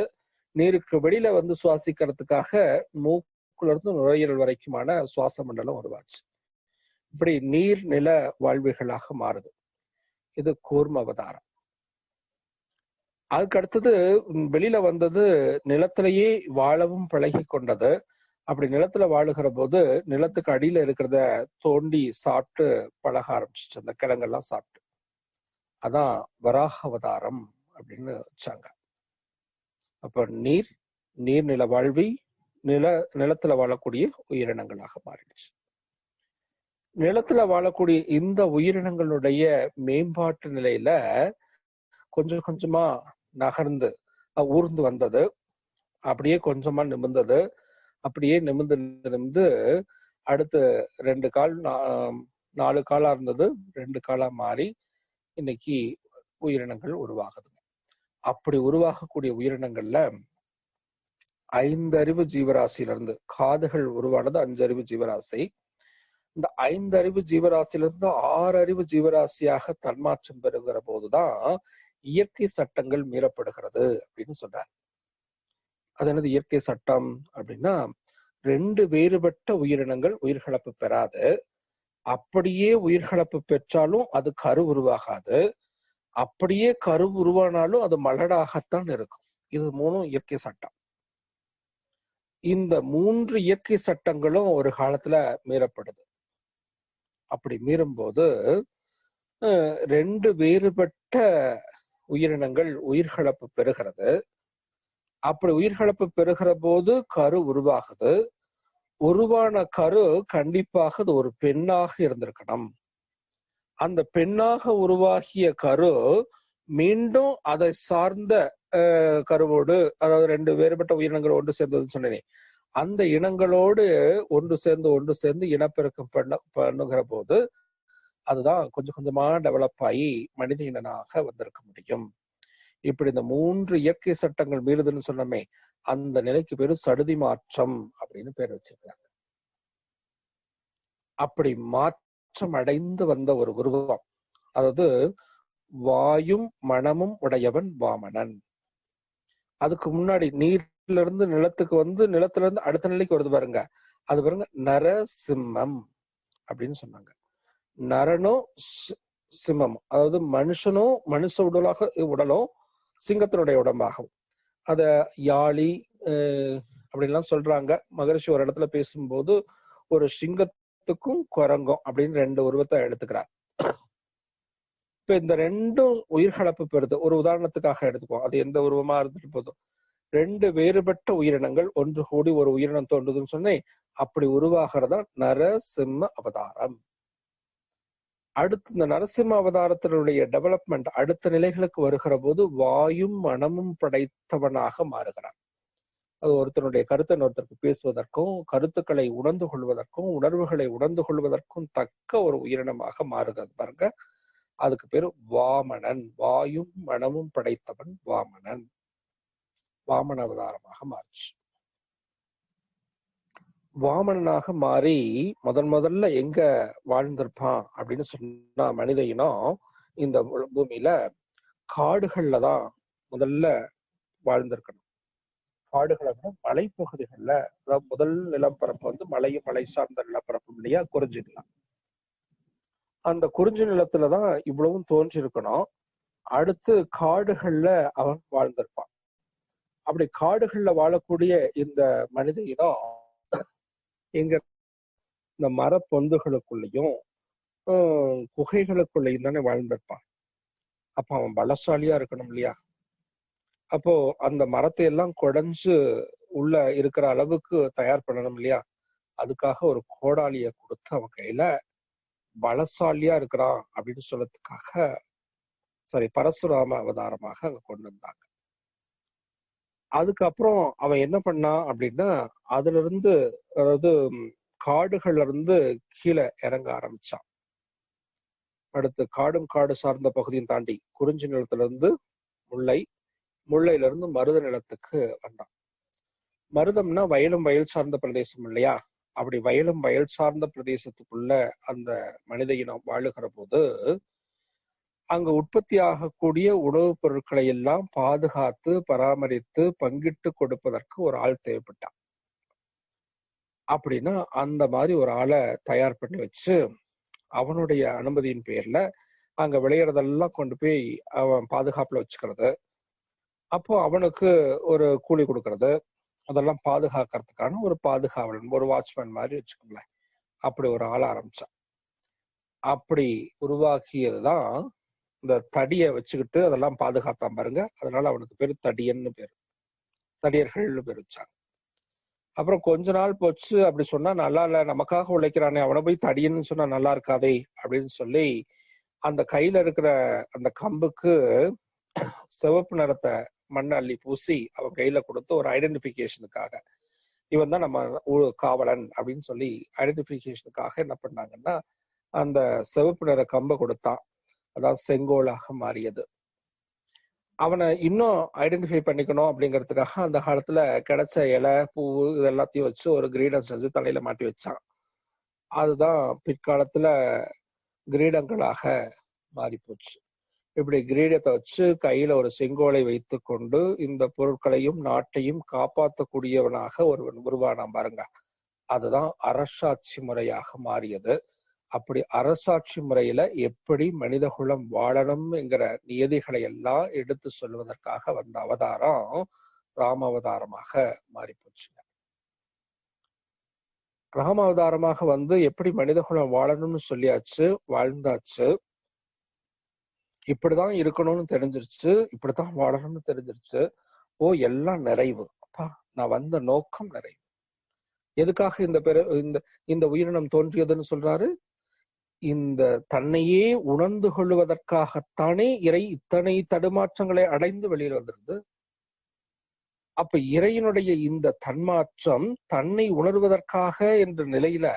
நீருக்கு வெளியில சுவாசிக்கிறதுக்காக மூக்குல இருந்து நுரையீரல் வரைக்குமான சுவாச மண்டலம் உருவாச்சு. இப்படி நீர் நில வாழ்விகளாக மாறுது. இது கூர்ம அவதாரம். அதுக்கு அடுத்தது வெளியில வந்தது நிலத்திலேயே வாழவும் பழகி கொண்டது. அப்படி நிலத்துல வாழுகிற போது நிலத்துக்கு அடியில இருக்கிறத தோண்டி சாப்பிட்டு பழக ஆரம்பிச்சிச்சு. அந்த கிழங்கெல்லாம் சாப்பிட்டு. அதான் வராக அவதாரம் அப்படின்னு வச்சாங்க. அப்ப நீர்நில வாழ்வி நிலத்துல வாழக்கூடிய உயிரினங்களாக மாறிடுச்சு. நிலத்துல வாழக்கூடிய இந்த உயிரினங்களுடைய மேம்பாட்டு நிலையில கொஞ்சம் கொஞ்சமா நகர்ந்து ஊர்ந்து வந்தது. அப்படியே கொஞ்சமா நிமிர்ந்தது. அப்படியே நிமிர்ந்து அடுத்து 2 கால் 4 காலா இருந்தது 2 காலா மாறி இன்னைக்கு உயிரினங்கள் உருவாகுது. அப்படி உருவாகக்கூடிய உயிரினங்கள்ல 5 அறிவு ஜீவராசியில இருந்து காதுகள் உருவானது 5 அறிவு ஜீவராசி. இந்த 5 அறிவு ஜீவராசியிலிருந்து 6 அறிவு ஜீவராசியாக தன்மாற்றம் பெறுகிற போதுதான் இயற்கை சட்டங்கள் மீறப்படுகிறது அப்படின்னு சொல்றாரு. அது என்னது இயற்கை சட்டம் அப்படின்னா 2 வேறுபட்ட உயிரினங்கள் உயிர்கலப்பு பெறாது. அப்படியே உயிர்கலப்பு பெற்றாலும் அது கரு உருவாகாது. அப்படியே கரு உருவானாலும் அது மலடாகத்தான் இருக்கும். இது 3 இயற்கை சட்டம். இந்த 3 இயற்கை சட்டங்களும் ஒரு காலத்துல மீறப்படுது. அப்படி மீறும்போது 2 வேறுபட்ட உயிரினங்கள் உயிர்கலப்பு பெறுகிறது. அப்படி உயிர்கலப்பு பெறுகிற போது கரு உருவாகுது. உருவான கரு கண்டிப்பாக அது ஒரு பெண்ணாக இருந்திருக்கணும். அந்த பெண்ணாக உருவாகிய கரு மீண்டும் அதை சார்ந்த கருவோடு, அதாவது 2 வேறுபட்ட உயிரினங்கள் ஒன்று சேர்ந்ததுன்னு சொன்னேன். அந்த இனங்களோடு ஒன்று சேர்ந்து இனப்பெருக்கம் பண்ணுகிற போது அதுதான் கொஞ்சம் கொஞ்சமா டெவலப் ஆகி மனித இனனாக வந்திருக்க முடியும். இப்படி இந்த 3 இயற்கை சட்டங்கள் மீறுதுன்னு சொன்னமே, அந்த நிலைக்கு பேரு சடுதி மாற்றம் அப்படின்னு பேர் வச்சிருக்காங்க. அப்படி மாற்றம் அடைந்து வந்த ஒரு உருவம், அதாவது வாயும் மனமும் உடையவன் வாமனன். அதுக்கு முன்னாடி நீர்ல இருந்து நிலத்துக்கு வந்து நிலத்துல இருந்து அடுத்த நிலைக்கு வருது பாருங்க, அது பாருங்க நரசிம்மம் அப்படின்னு சொன்னாங்க. நரனும் சிம்மம், அதாவது மனுஷனும் மனுஷ உடலும் சிங்கத்தினுடைய உடம்பாகும். அத யாழி அப்படின்லாம் சொல்றாங்க. மகரிஷி ஒரு இடத்துல பேசும்போது ஒரு சிங்கத்துக்கும் குரங்கும் அப்படின்னு 2 உருவத்தை எடுத்துக்கிறார். இப்ப இந்த 2ம் உயிர்கலப்பு பெறுது. ஒரு உதாரணத்துக்காக எடுத்துக்குவோம், அது எந்த உருவமா இருந்துட்டு போதும். 2 வேறுபட்ட உயிரினங்கள் ஒன்று கூடி ஒரு உயிரினம் தோன்றுதுன்னு சொன்னேன். அப்படி உருவாகிறதா நரசிம்ம அவதாரம். அடுத்து இந்த நரசிம்ம அவதாரத்தினுடைய டெவலப்மெண்ட் அடுத்த நிலைகளுக்கு வருகிற போது வாயும் மனமும் படைத்தவனாக மாறுகிறான். அது ஒருத்தனுடைய கருத்தை ஒருத்தருக்கு பேசுவதற்கும், கருத்துக்களை உணர்ந்து கொள்வதற்கும், உணர்வுகளை உணர்ந்து கொள்வதற்கும் தக்க ஒரு உயிரினமாக மாறுகிறது பாருங்க. அதுக்கு பேரு வாமனன். வாயும் மனமும் படைத்தவன் வாமனன். வாமன அவதாரமாக மாறுச்சு. வாமனனாக மாறி முதல்ல எங்க வாழ்ந்திருப்பான் அப்படின்னு சொன்னா, மனித இனம் இந்த பூமியில காடுகள்ல தான் முதல்ல வாழ்ந்திருக்கணும். காடுகளை விட மலைப்பகுதிகள்ல, அதாவது முதல் நிலப்பரப்பு வந்து மலையும் மலை சார்ந்த நிலப்பரப்பு இல்லையா, குறிஞ்சி நிலம். அந்த குறிஞ்சி நிலத்துலதான் இவ்வளவும் தோன்றிருக்கணும். அடுத்து காடுகள்ல அவன் வாழ்ந்திருப்பான். அப்படி காடுகள்ல வாழக்கூடிய இந்த மனித இனம் எங்க இந்த மரப்பொந்துகளுக்குள்ளயும் குகைகளுக்குள்ளயும் தானே வாழ்ந்திருப்பான். அப்ப அவன் பலசாலியா இருக்கணும் இல்லையா? அப்போ அந்த மரத்தை எல்லாம் குடைஞ்சு உள்ள இருக்கிற அளவுக்கு தயார் பண்ணணும் இல்லையா? அதுக்காக ஒரு கோடாலிய கொடுத்து அவன் கையில பலசாலியா இருக்கிறான் அப்படின்னு சொல்றதுக்காக பரசுராம அவதாரமாக அங்க கொண்டு வந்தாங்க. அதுக்கப்புறம் அவன் என்ன பண்ணான் அப்படின்னா, அதுல இருந்து, அதாவது காடுகள்ல இருந்து கீழே இறங்க ஆரம்பிச்சான். அடுத்து காடு சார்ந்த பகுதியும் தாண்டி குறிஞ்சி நிலத்துல இருந்து முல்லையில இருந்து மருத நிலத்துக்கு வந்தான். மருதம்னா வயலும் வயல் சார்ந்த பிரதேசம் இல்லையா? அப்படி வயலும் வயல் சார்ந்த பிரதேசத்துக்குள்ள அந்த மனித இனம் வாழுகிற போது அங்கு உற்பத்தி ஆகக்கூடிய உணவுப் பொருட்களை எல்லாம் பாதுகாத்து பராமரித்து பங்கிட்டு கொடுப்பதற்கு ஒரு ஆள் தேவைப்பட்டான். அப்படின்னா அந்த மாதிரி ஒரு ஆளை தயார் பண்ணி வச்சு அவனுடைய அனுமதியின் பேர்ல அங்க விளையிறதெல்லாம் கொண்டு போய் அவன் பாதுகாப்புல வச்சுக்கிறது, அப்போ அவனுக்கு ஒரு கூலி கொடுக்கறது, அதெல்லாம் பாதுகாக்கிறதுக்கான ஒரு பாதுகாவலன், ஒரு வாட்ச்மேன் மாதிரி வச்சுக்கோங்களேன். அப்படி ஒரு ஆள ஆரம்பிச்சான். அப்படி உருவாக்கியதுதான் இந்த தடியை வச்சுக்கிட்டு அதெல்லாம் பாதுகாத்தான் பாருங்க. அதனால அவனுக்கு பேரு தடியன்னு பேரு, தடியர்கள்னு பேர் வச்சாங்க. அப்புறம் கொஞ்ச நாள் போச்சு. அப்படி சொன்னா நல்லா இல்ல, நமக்காக உழைக்கிறானே அவனை போய் தடியன்னு சொன்னா நல்லா இருக்காதே அப்படின்னு சொல்லி அந்த கையில இருக்கிற அந்த கம்புக்கு சிவப்பு நிறத்தை மண் அள்ளி பூசி அவன் கையில கொடுத்து ஒரு ஐடென்டிபிகேஷனுக்காக, இவன் தான் நம்ம காவலன் அப்படின்னு சொல்லி ஐடென்டிபிகேஷனுக்காக என்ன பண்ணாங்கன்னா அந்த சிவப்பு நிற கம்பை கொடுத்தான். அதாவது செங்கோலாக மாறியது. அவனை இன்னும் ஐடென்டிஃபை பண்ணிக்கணும் அப்படிங்கிறதுக்காக அந்த காலத்துல கிடைச்ச இலை பூ இது எல்லாத்தையும் வச்சு ஒரு கிரீடம் செஞ்சு தலையில மாட்டி வச்சான். அதுதான் பிற்காலத்துல கிரீடங்களாக மாறி போச்சு. இப்படி கிரீடத்தை வச்சு கையில ஒரு செங்கோலை வைத்து கொண்டு இந்த பொருட்களையும் நாட்டையும் காப்பாற்றக்கூடியவனாக ஒருவன் உருவானான் பாருங்க. அதுதான் அரசாட்சி முறையாக மாறியது. அப்படி அரசாட்சி முறையில எப்படி மனிதகுலம் வாழணும் என்கிற நியதிகளை எல்லாம் எடுத்து சொல்வதற்காக வந்த அவதாரம் ராம அவதாரமாக மாறி போச்சுங்க. ராம அவதாரமாக வந்து எப்படி மனிதகுலம் வாழணும்னு சொல்லியாச்சு, வாழ்ந்தாச்சு. இப்படிதான் இருக்கணும்னு தெரிஞ்சிருச்சு, இப்படித்தான் வாழணும்னு தெரிஞ்சிருச்சு. எல்லாம் நிறைவு. அப்பா, நான் வந்த நோக்கம் நிறைவு. எதுக்காக இந்த உயிரினம் தோன்றியதுன்னு சொல்றாரு? இந்த தன்னையே உணர்ந்து கொள்வதற்காகத்தானே இறை இத்தனை தடுமாற்றங்களை அடைந்து வெளியில் வந்திருது. அப்ப இறைவனுடைய இந்த தன்மாற்றம் தன்னை உணர்வதற்காக என்ற நிலையில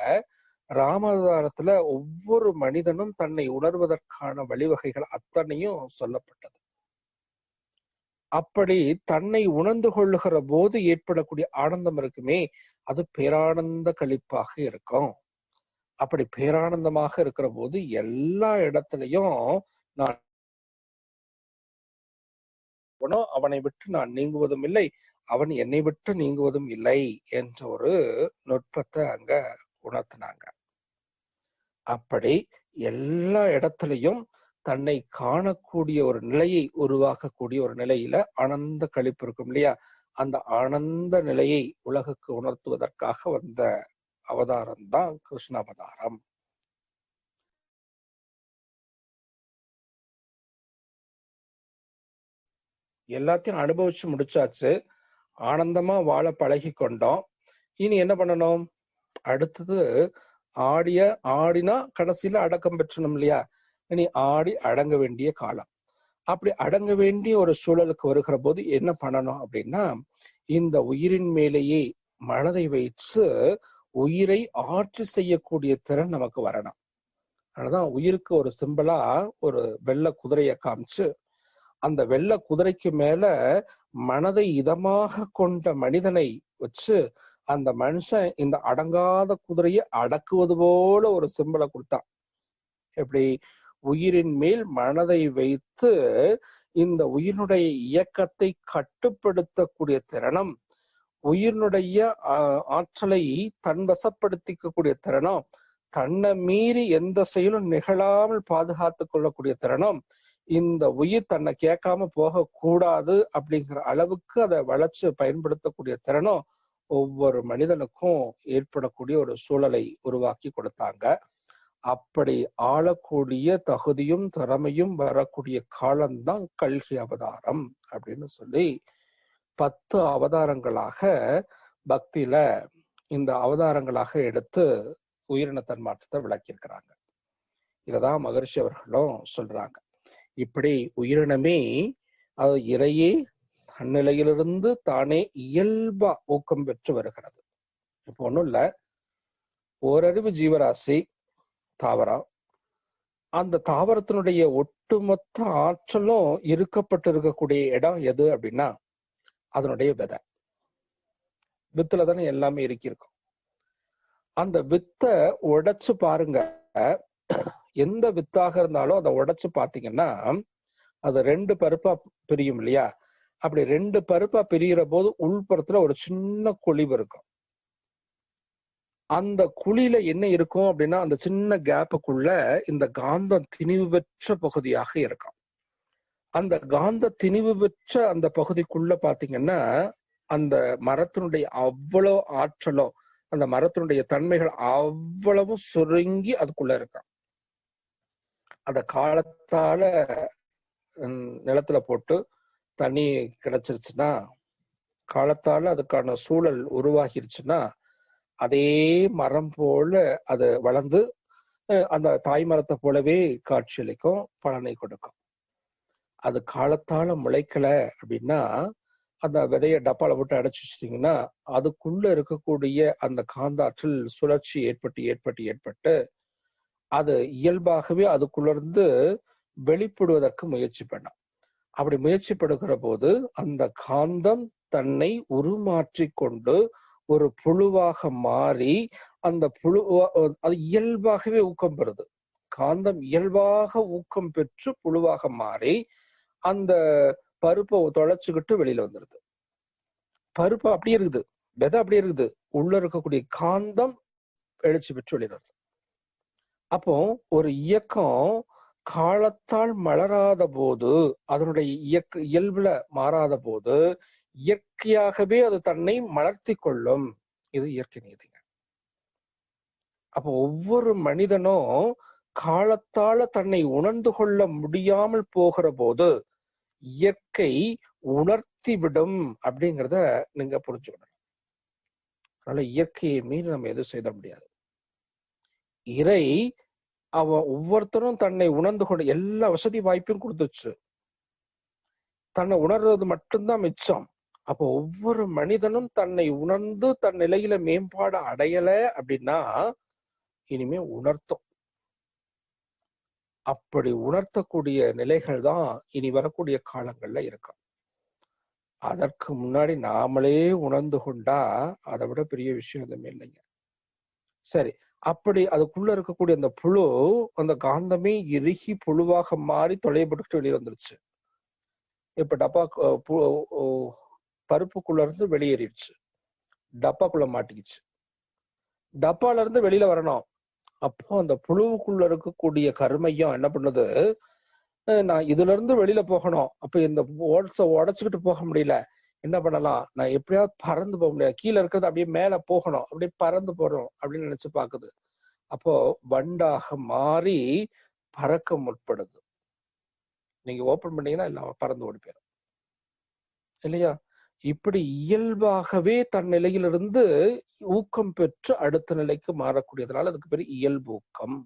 ராமாவதாரத்துல ஒவ்வொரு மனிதனும் தன்னை உணர்வதற்கான வழிவகைகள் அத்தனையும் சொல்லப்பட்டது. அப்படி தன்னை உணர்ந்து கொள்ளுகிற போது ஏற்படக்கூடிய ஆனந்தம் இருக்குமே, அது பேரானந்த களிப்பாக இருக்கும். அப்படி பேரானந்தமாக இருக்கிற போது எல்லா இடத்துலயும் நான் அவனை விட்டு நான் நீங்குவதும் இல்லை, அவன் என்னை விட்டு நீங்குவதும் இல்லை என்ற ஒரு நுட்பத்தை அங்க உணர்த்தினாங்க. அப்படி எல்லா இடத்துலையும் தன்னை காணக்கூடிய ஒரு நிலையை உருவாக்கக்கூடிய ஒரு நிலையில ஆனந்த களிப்பு இருக்கும் இல்லையா, அந்த ஆனந்த நிலையை உலகுக்கு உணர்த்துவதற்காக வந்த அவதாரம் தான் கிருஷ்ண அவதாரம். எல்லாத்தையும் அனுபவிச்சு முடிச்சாச்சு, ஆனந்தமா வாழ பழகி கொண்டோம். இனி என்ன பண்ணணும்? அடுத்தது ஆடினா கடைசியில அடக்கம் பெற்றணும் இல்லையா, இனி ஆடி அடங்க வேண்டிய காலம். அப்படி அடங்க வேண்டிய ஒரு சூழலுக்கு வருகிற போது என்ன பண்ணணும் அப்படின்னா, இந்த உயிரின் மேலேயே மனதை வைத்து உயிரை ஆட்சி செய்யக்கூடிய திறன் நமக்கு வரணும். அதனாலதான் உயிருக்கு ஒரு சிம்பிளா ஒரு வெள்ளை குதிரையை காமிச்சு, அந்த வெள்ளை குதிரைக்கு மேல மனதை இதமாக கொண்ட மனிதனை வச்சு அந்த மனுஷன் இந்த அடங்காத குதிரையை அடக்குவது போல ஒரு சிம்பலை கொடுத்தான். எப்படி? உயிரின் மேல் மனதை வைத்து இந்த உயிரினுடைய இயக்கத்தை கட்டுப்படுத்தக்கூடிய திறனும், உயிரினுடைய ஆற்றலை தன்வசப்படுத்திக்கக்கூடிய திறனும், தன்னை மீறி எந்த செயலும் நிகழாமல் பாதுகாத்து கொள்ளக்கூடிய திறனும், இந்த உயிர் தன்னை கேட்காம போக கூடாது அப்படிங்கிற அளவுக்கு அதை வளைச்சு பயன்படுத்தக்கூடிய திறனும் ஒவ்வொரு மனிதனுக்கும் ஏற்படக்கூடிய ஒரு சூழலை உருவாக்கி கொடுத்தாங்க. அப்படி ஆளக்கூடிய தகுதியும் திறமையும் வரக்கூடிய காலம்தான் கல்கி அவதாரம் அப்படின்னு சொல்லி 10 அவதாரங்களாக பக்தியில இந்த அவதாரங்களாக எடுத்து உயிரின தன்மாற்றத்தை விளக்கியிருக்கிறாங்க. இததான் மகரிஷி அவர்களும் சொல்றாங்க. இப்படி உயிரினமே அது இறையே தன்னிலையிலிருந்து தானே இயல்பா ஊக்கம் பெற்று வருகிறது. இப்ப ஒண்ணும் இல்ல, ஓரறிவு ஜீவராசி தாவரம், அந்த தாவரத்தினுடைய ஒட்டுமொத்த ஆற்றலும் இருக்கப்பட்டு இருக்கக்கூடிய இடம் எது அப்படின்னா அதனுடைய விதை. வித்துல தானே எல்லாமே இருக்கிருக்கும். அந்த வித்தை உடைச்சு பாருங்க, எந்த வித்தாக இருந்தாலும் அதை உடைச்சு பாத்தீங்கன்னா அது 2 பருப்பா பிரியும் இல்லையா. அப்படி 2 பருப்பா பிரிகிற போது உள்புறத்துல ஒரு சின்ன குழிவு இருக்கும். அந்த குழியில என்ன இருக்கும் அப்படின்னா அந்த சின்ன கேப்புக்குள்ள இந்த காந்தம் திணிவு பெற்ற பகுதியாக இருக்கும். அந்த காந்த திணிவு பெற்ற அந்த பகுதிக்குள்ள பாத்தீங்கன்னா அந்த மரத்தினுடைய அவ்வளவு ஆற்றலும், அந்த மரத்தினுடைய தன்மைகள் அவ்வளவும் சுருங்கி அதுக்குள்ள இருக்கும். அத காலத்தால நிலத்துல போட்டு தண்ணி கிடைச்சிருச்சுன்னா, காலத்தால அதுக்கான சூழல் உருவாகிருச்சுன்னா அதே மரம் போல அது வளர்ந்து அந்த தாய் மரத்தை போலவே காட்சியளிக்கும், பலனை கொடுக்கும். அது காலத்தால முளைக்கல அப்படின்னா அந்த விதைய டப்பால போட்டு அடைச்சு வச்சிட்டீங்கன்னா அதுக்குள்ள இருக்கக்கூடிய அந்த காந்தாற்றல் சுழற்சி ஏற்பட்டு அது இயல்பாகவே அதுக்குள்ள இருந்து வெளிப்படுவதற்கு முயற்சி பண்ணும். அப்படி முயற்சிப்படுகிற போது அந்த காந்தம் தன்னை உருமாற்றி கொண்டு ஒரு புழுவாக மாறி அந்த அது இயல்பாகவே ஊக்கம் பெறுது. காந்தம் இயல்பாக ஊக்கம் பெற்று புழுவாக மாறி அந்த பருப்பை தொலைச்சுக்கிட்டு வெளியில வந்துருது. பருப்பு அப்படியே இருக்குது, விதை அப்படியே இருக்குது, உள்ள இருக்கக்கூடிய காந்தம் எழுச்சி பெற்று வெளியில வருது. அப்போ ஒரு இயக்கம் காலத்தால் மலராத போது, அதனுடைய இயல்புல மாறாத போது இயற்கையாகவே அது தன்னை மலர்த்தி கொள்ளும். இது இயற்கை நீதிங்க. அப்போ ஒவ்வொரு மனிதனும் காலத்தால தன்னை உணர்ந்து கொள்ள முடியாமல் போகிற போது இயற்கை உணர்த்தி விடும் அப்படிங்கிறத நீங்க புரிஞ்சுக்கணும். அதனால இயற்கையை மீறி நம்ம எதுவும் செய்த முடியாது. இறை அவன் ஒவ்வொருத்தரும் தன்னை உணர்ந்து கொண்டு எல்லா வசதி வாய்ப்பும் கொடுத்துச்சு. தன்னை உணர்றது மட்டும்தான் மிச்சம். அப்போ ஒவ்வொரு மனிதனும் தன்னை உணர்ந்து தன் நிலையில மேம்பாடு அடையல அப்படின்னா இனிமே உணர்த்தும். அப்படி உணர்த்தக்கூடிய நிலைகள் தான் இனி வரக்கூடிய காலங்கள்ல இருக்கும். அதற்கு முன்னாடி நாமளே உணர்ந்து கொண்டா அதை விட பெரிய விஷயம் எதுவுமே இல்லைங்க. சரி, அப்படி அதுக்குள்ள இருக்கக்கூடிய அந்த புழு, அந்த காந்தமே இறுகி புழுவாக மாறி தொலைபட்டு வெளியே வந்துருச்சு. இப்ப டப்பா பருப்புக்குள்ள இருந்து வெளியேறிடுச்சு, டப்பாக்குள்ள மாட்டிக்கிச்சு. டப்பால இருந்து வெளியில வரணும். அப்போ அந்த புழுவுக்குள்ள இருக்கக்கூடிய கருமையம் என்ன பண்ணுது, நான் இதுல இருந்து வெளியில போகணும், அப்ப இந்த ஓட்ஸ உடைச்சுக்கிட்டு போக முடியல, என்ன பண்ணலாம், நான் எப்படியாவது பறந்து போக முடியாது, கீழே இருக்கிறது அப்படியே மேல போகணும், அப்படியே பறந்து போறோம் அப்படின்னு நினைச்சு பாக்குது. அப்போ வண்டாக மாறி பறக்க முற்படுது. நீங்க ஓபன் பண்ணீங்கன்னா இல்ல பறந்து ஓடி போயிடும் இல்லையா? இப்படி இயல்பாகவே தன் நிலையிலிருந்து ஊக்கம் பெற்று அடுத்த நிலைக்கு மாறக்கூடியதுனால அதுக்கு பேரு இயல்பூக்கம்.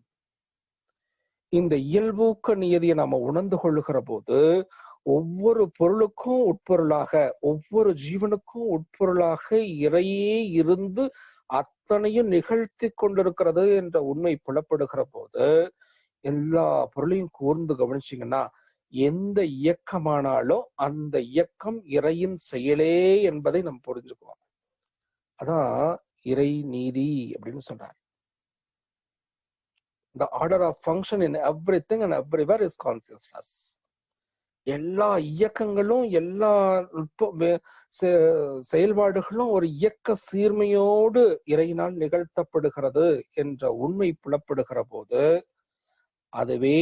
இந்த இயல்பூக்க நியதியை நாம உணர்ந்து கொள்ளுகிற போது ஒவ்வொரு பொருளுக்கும் உட்பொருளாக, ஒவ்வொரு ஜீவனுக்கும் உட்பொருளாக இறையே இருந்து அத்தனையும் நிகழ்த்தி கொண்டிருக்கிறது என்ற உண்மை புலப்படுகிற போது எல்லா பொருளையும் கூர்ந்து கவனிச்சீங்கன்னா எந்த இயக்கமானாலும் அந்த இயக்கம் இறையின் செயலே என்பதை நம்ம புரிஞ்சுக்குவோம். அதான் இறை நீதி அப்படின்னு சொல்றாரு. The order of function in everything and everywhere is consciousness. எல்லா இயக்கங்களும் எல்லா செயல்பாடுகளும் ஒரு இயக்க சீர்மையோடு இறையினால் நிகழ்த்தப்படுகிறது என்ற உண்மை புலப்படுகிற போது அதுவே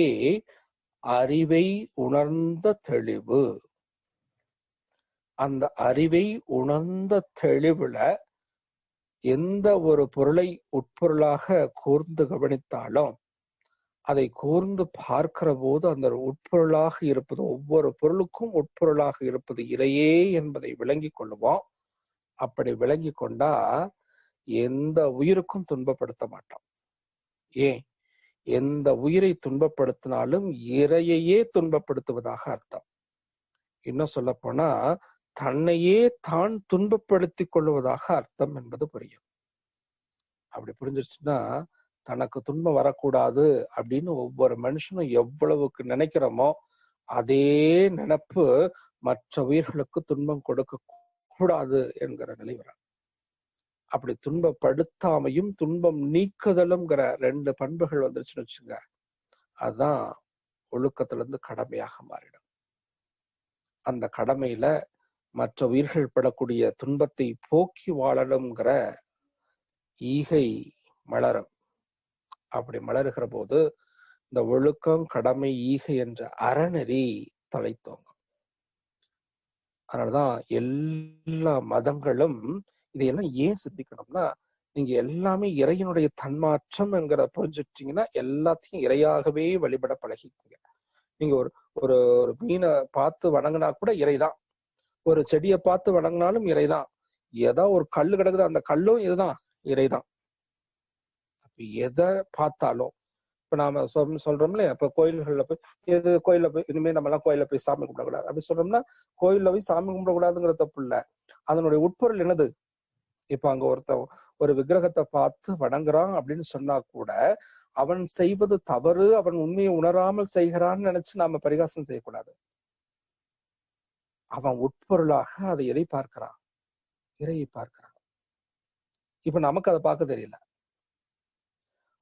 அறிவை உணர்ந்த தெளிவு. அந்த அறிவை உணர்ந்த தெளிவுல எந்த ஒரு பொருளை உட்பொருளாக கூர்ந்து கவனித்தாலும் அதை கூர்ந்து பார்க்கிற போது அந்த உட்பொருளாக இருப்பது, ஒவ்வொரு பொருளுக்கும் உட்பொருளாக இருப்பது இறையே என்பதை விளங்கி கொள்ளுவோம். அப்படி விளங்கி கொண்டா எந்த உயிருக்கும் துன்பப்படுத்த மாட்டோம். ஏன், எந்த உயிரை துன்பப்படுத்தினாலும் இறையையே துன்பப்படுத்துவதாக அர்த்தம். இன்னும் சொல்ல போனா தன்னையே தான் துன்பப்படுத்திக் கொள்வதாக அர்த்தம் என்பது புரியும். அப்படி புரிஞ்சிருச்சுன்னா தனக்கு துன்பம் வரக்கூடாது அப்படின்னு ஒவ்வொரு மனுஷனும் எவ்வளவுக்கு நினைக்கிறோமோ அதே நினைப்பு மற்ற உயிர்களுக்கு துன்பம் கொடுக்க கூடாது என்கிற நிலை வர. அப்படி துன்பப்படுத்தாமையும் துன்பம் நீக்குதலும்ங்கிற 2 பண்புகள் வந்துருச்சுன்னு வச்சுங்க, அதுதான் ஒழுக்கத்துல இருந்து கடமையாக மாறிடும். அந்த கடமையில மற்ற உயிர்கள் படக்கூடிய துன்பத்தை போக்கி வாழணுங்கிற ஈகை மலரும். அப்படி மலருகிற போது இந்த ஒழுக்கம், கடமை, ஈகை என்ற அறநெறி தலைத்தோங்கும். அதனாலதான் எல்லா மதங்களும் இதையெல்லாம் ஏன் சிந்திக்கணும்னா, நீங்க எல்லாமே இறையினுடைய தன்மாற்றம் என்கிறத புரிஞ்சுட்டீங்கன்னா எல்லாத்தையும் இறையாகவே வழிபட பழகிக்குங்க. நீங்க ஒரு ஒரு மீனை பார்த்து வணங்கினா கூட இறைதான், ஒரு செடியை பார்த்து வணங்கினாலும் இறைதான், ஏதோ ஒரு கல்லு கிடக்குது அந்த கல்லும் இதுதான் இறைதான். அப்ப எதை பார்த்தாலும் இப்ப நாம சொல்றோம்ல, இப்ப கோயில்கள்ல போய் எது கோயில்ல போய் இனிமே நம்ம எல்லாம் கோயில்ல போய் சாமி கும்பிடக்கூடாது அப்படி சொல்றோம்னா, கோயில்ல போய் சாமி கும்பிடக்கூடாதுங்கிற தப்பு இல்ல, அதனுடைய உட்பொருள் என்னது? இப்ப அங்க ஒரு விக்கிரகத்தை பார்த்து வணங்குறான் அப்படின்னு சொன்னா கூட அவன் செய்வது தவறு, அவன் உண்மையை உணராமல் செய்கிறான்னு நினைச்சு நாம பரிகாசம் செய்யக்கூடாது. அவன் உட்பொருளாக அதை எதை பார்க்கிறான்? இறையை பார்க்கிறான். இப்ப நமக்கு அதை பார்க்க தெரியல.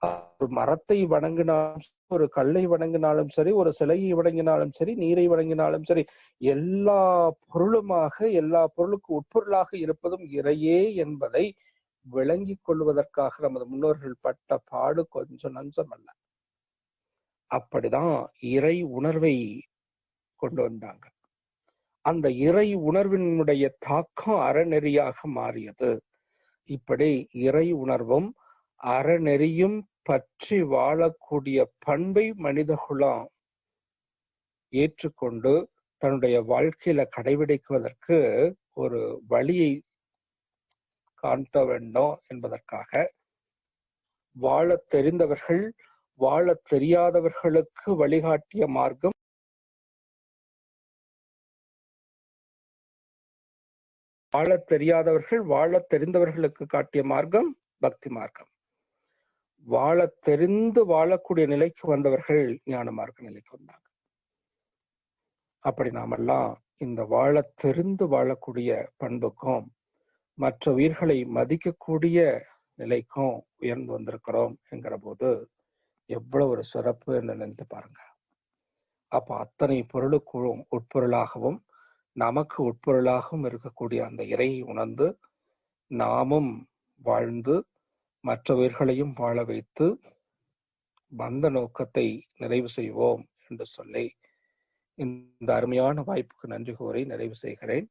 ஒரு மரத்தை வணங்கினாலும், ஒரு கல்லை வணங்கினாலும் சரி, ஒரு சிலையை வணங்கினாலும் சரி, நீரை வணங்கினாலும் சரி, எல்லா பொருளுமாக எல்லா பொருளுக்கு உட்பொருளாக இருப்பதும் இறையே என்பதை விளங்கி கொள்வதற்காக நமது முன்னோர்கள் பட்ட பாடு கொஞ்சம் நஞ்சம் அல்ல. அப்படிதான் இறை உணர்வை கொண்டு வந்தாங்க. அந்த இறை உணர்வினுடைய தாக்கம் அறநெறியாக மாறியது. இப்படி இறை உணர்வும் அறநெறியும் பற்றி வாழக்கூடிய பண்பை மனிதகுலம் ஏற்றுக்கொண்டு தன்னுடைய வாழ்க்கையில கடைபிடிக்குவதற்கு ஒரு வழியை காட்ட வேண்டும் என்பதற்காக வாழ தெரிந்தவர்கள் வாழ தெரியாதவர்களுக்கு வழிகாட்டிய மார்க்கம் வாழ தெரியாதவர்கள் வாழ தெரிந்தவர்களுக்கு காட்டிய மார்க்கம் பக்தி மார்க்கம். வாழ தெரிந்து வாழக்கூடிய நிலைக்கு வந்தவர்கள் ஞான மார்க்க நிலைக்கு வந்தாங்க. அப்படி நாமெல்லாம் இந்த வாழ தெரிந்து வாழக்கூடிய பண்புக்கும் மற்ற உயிர்களை மதிக்கக்கூடிய நிலைக்கும் உயர்ந்து வந்திருக்கிறோம் என்கிற போது எவ்வளவு ஒரு சிறப்பு என்று நினைத்து பாருங்க. அப்ப அத்தனை பொருளுக்கும் உட்பொருளாகவும் நமக்கு உட்பொருளாகவும் இருக்கக்கூடிய அந்த இறையை உணர்ந்து நாமும் வாழ்ந்து மற்ற உயிர்களையும் வாழ வைத்து வந்த நோக்கத்தை நிறைவு செய்வோம் என்று சொல்லி இந்த அருமையான வாய்ப்புக்கு நன்றி கூறி நிறைவு செய்கிறேன்.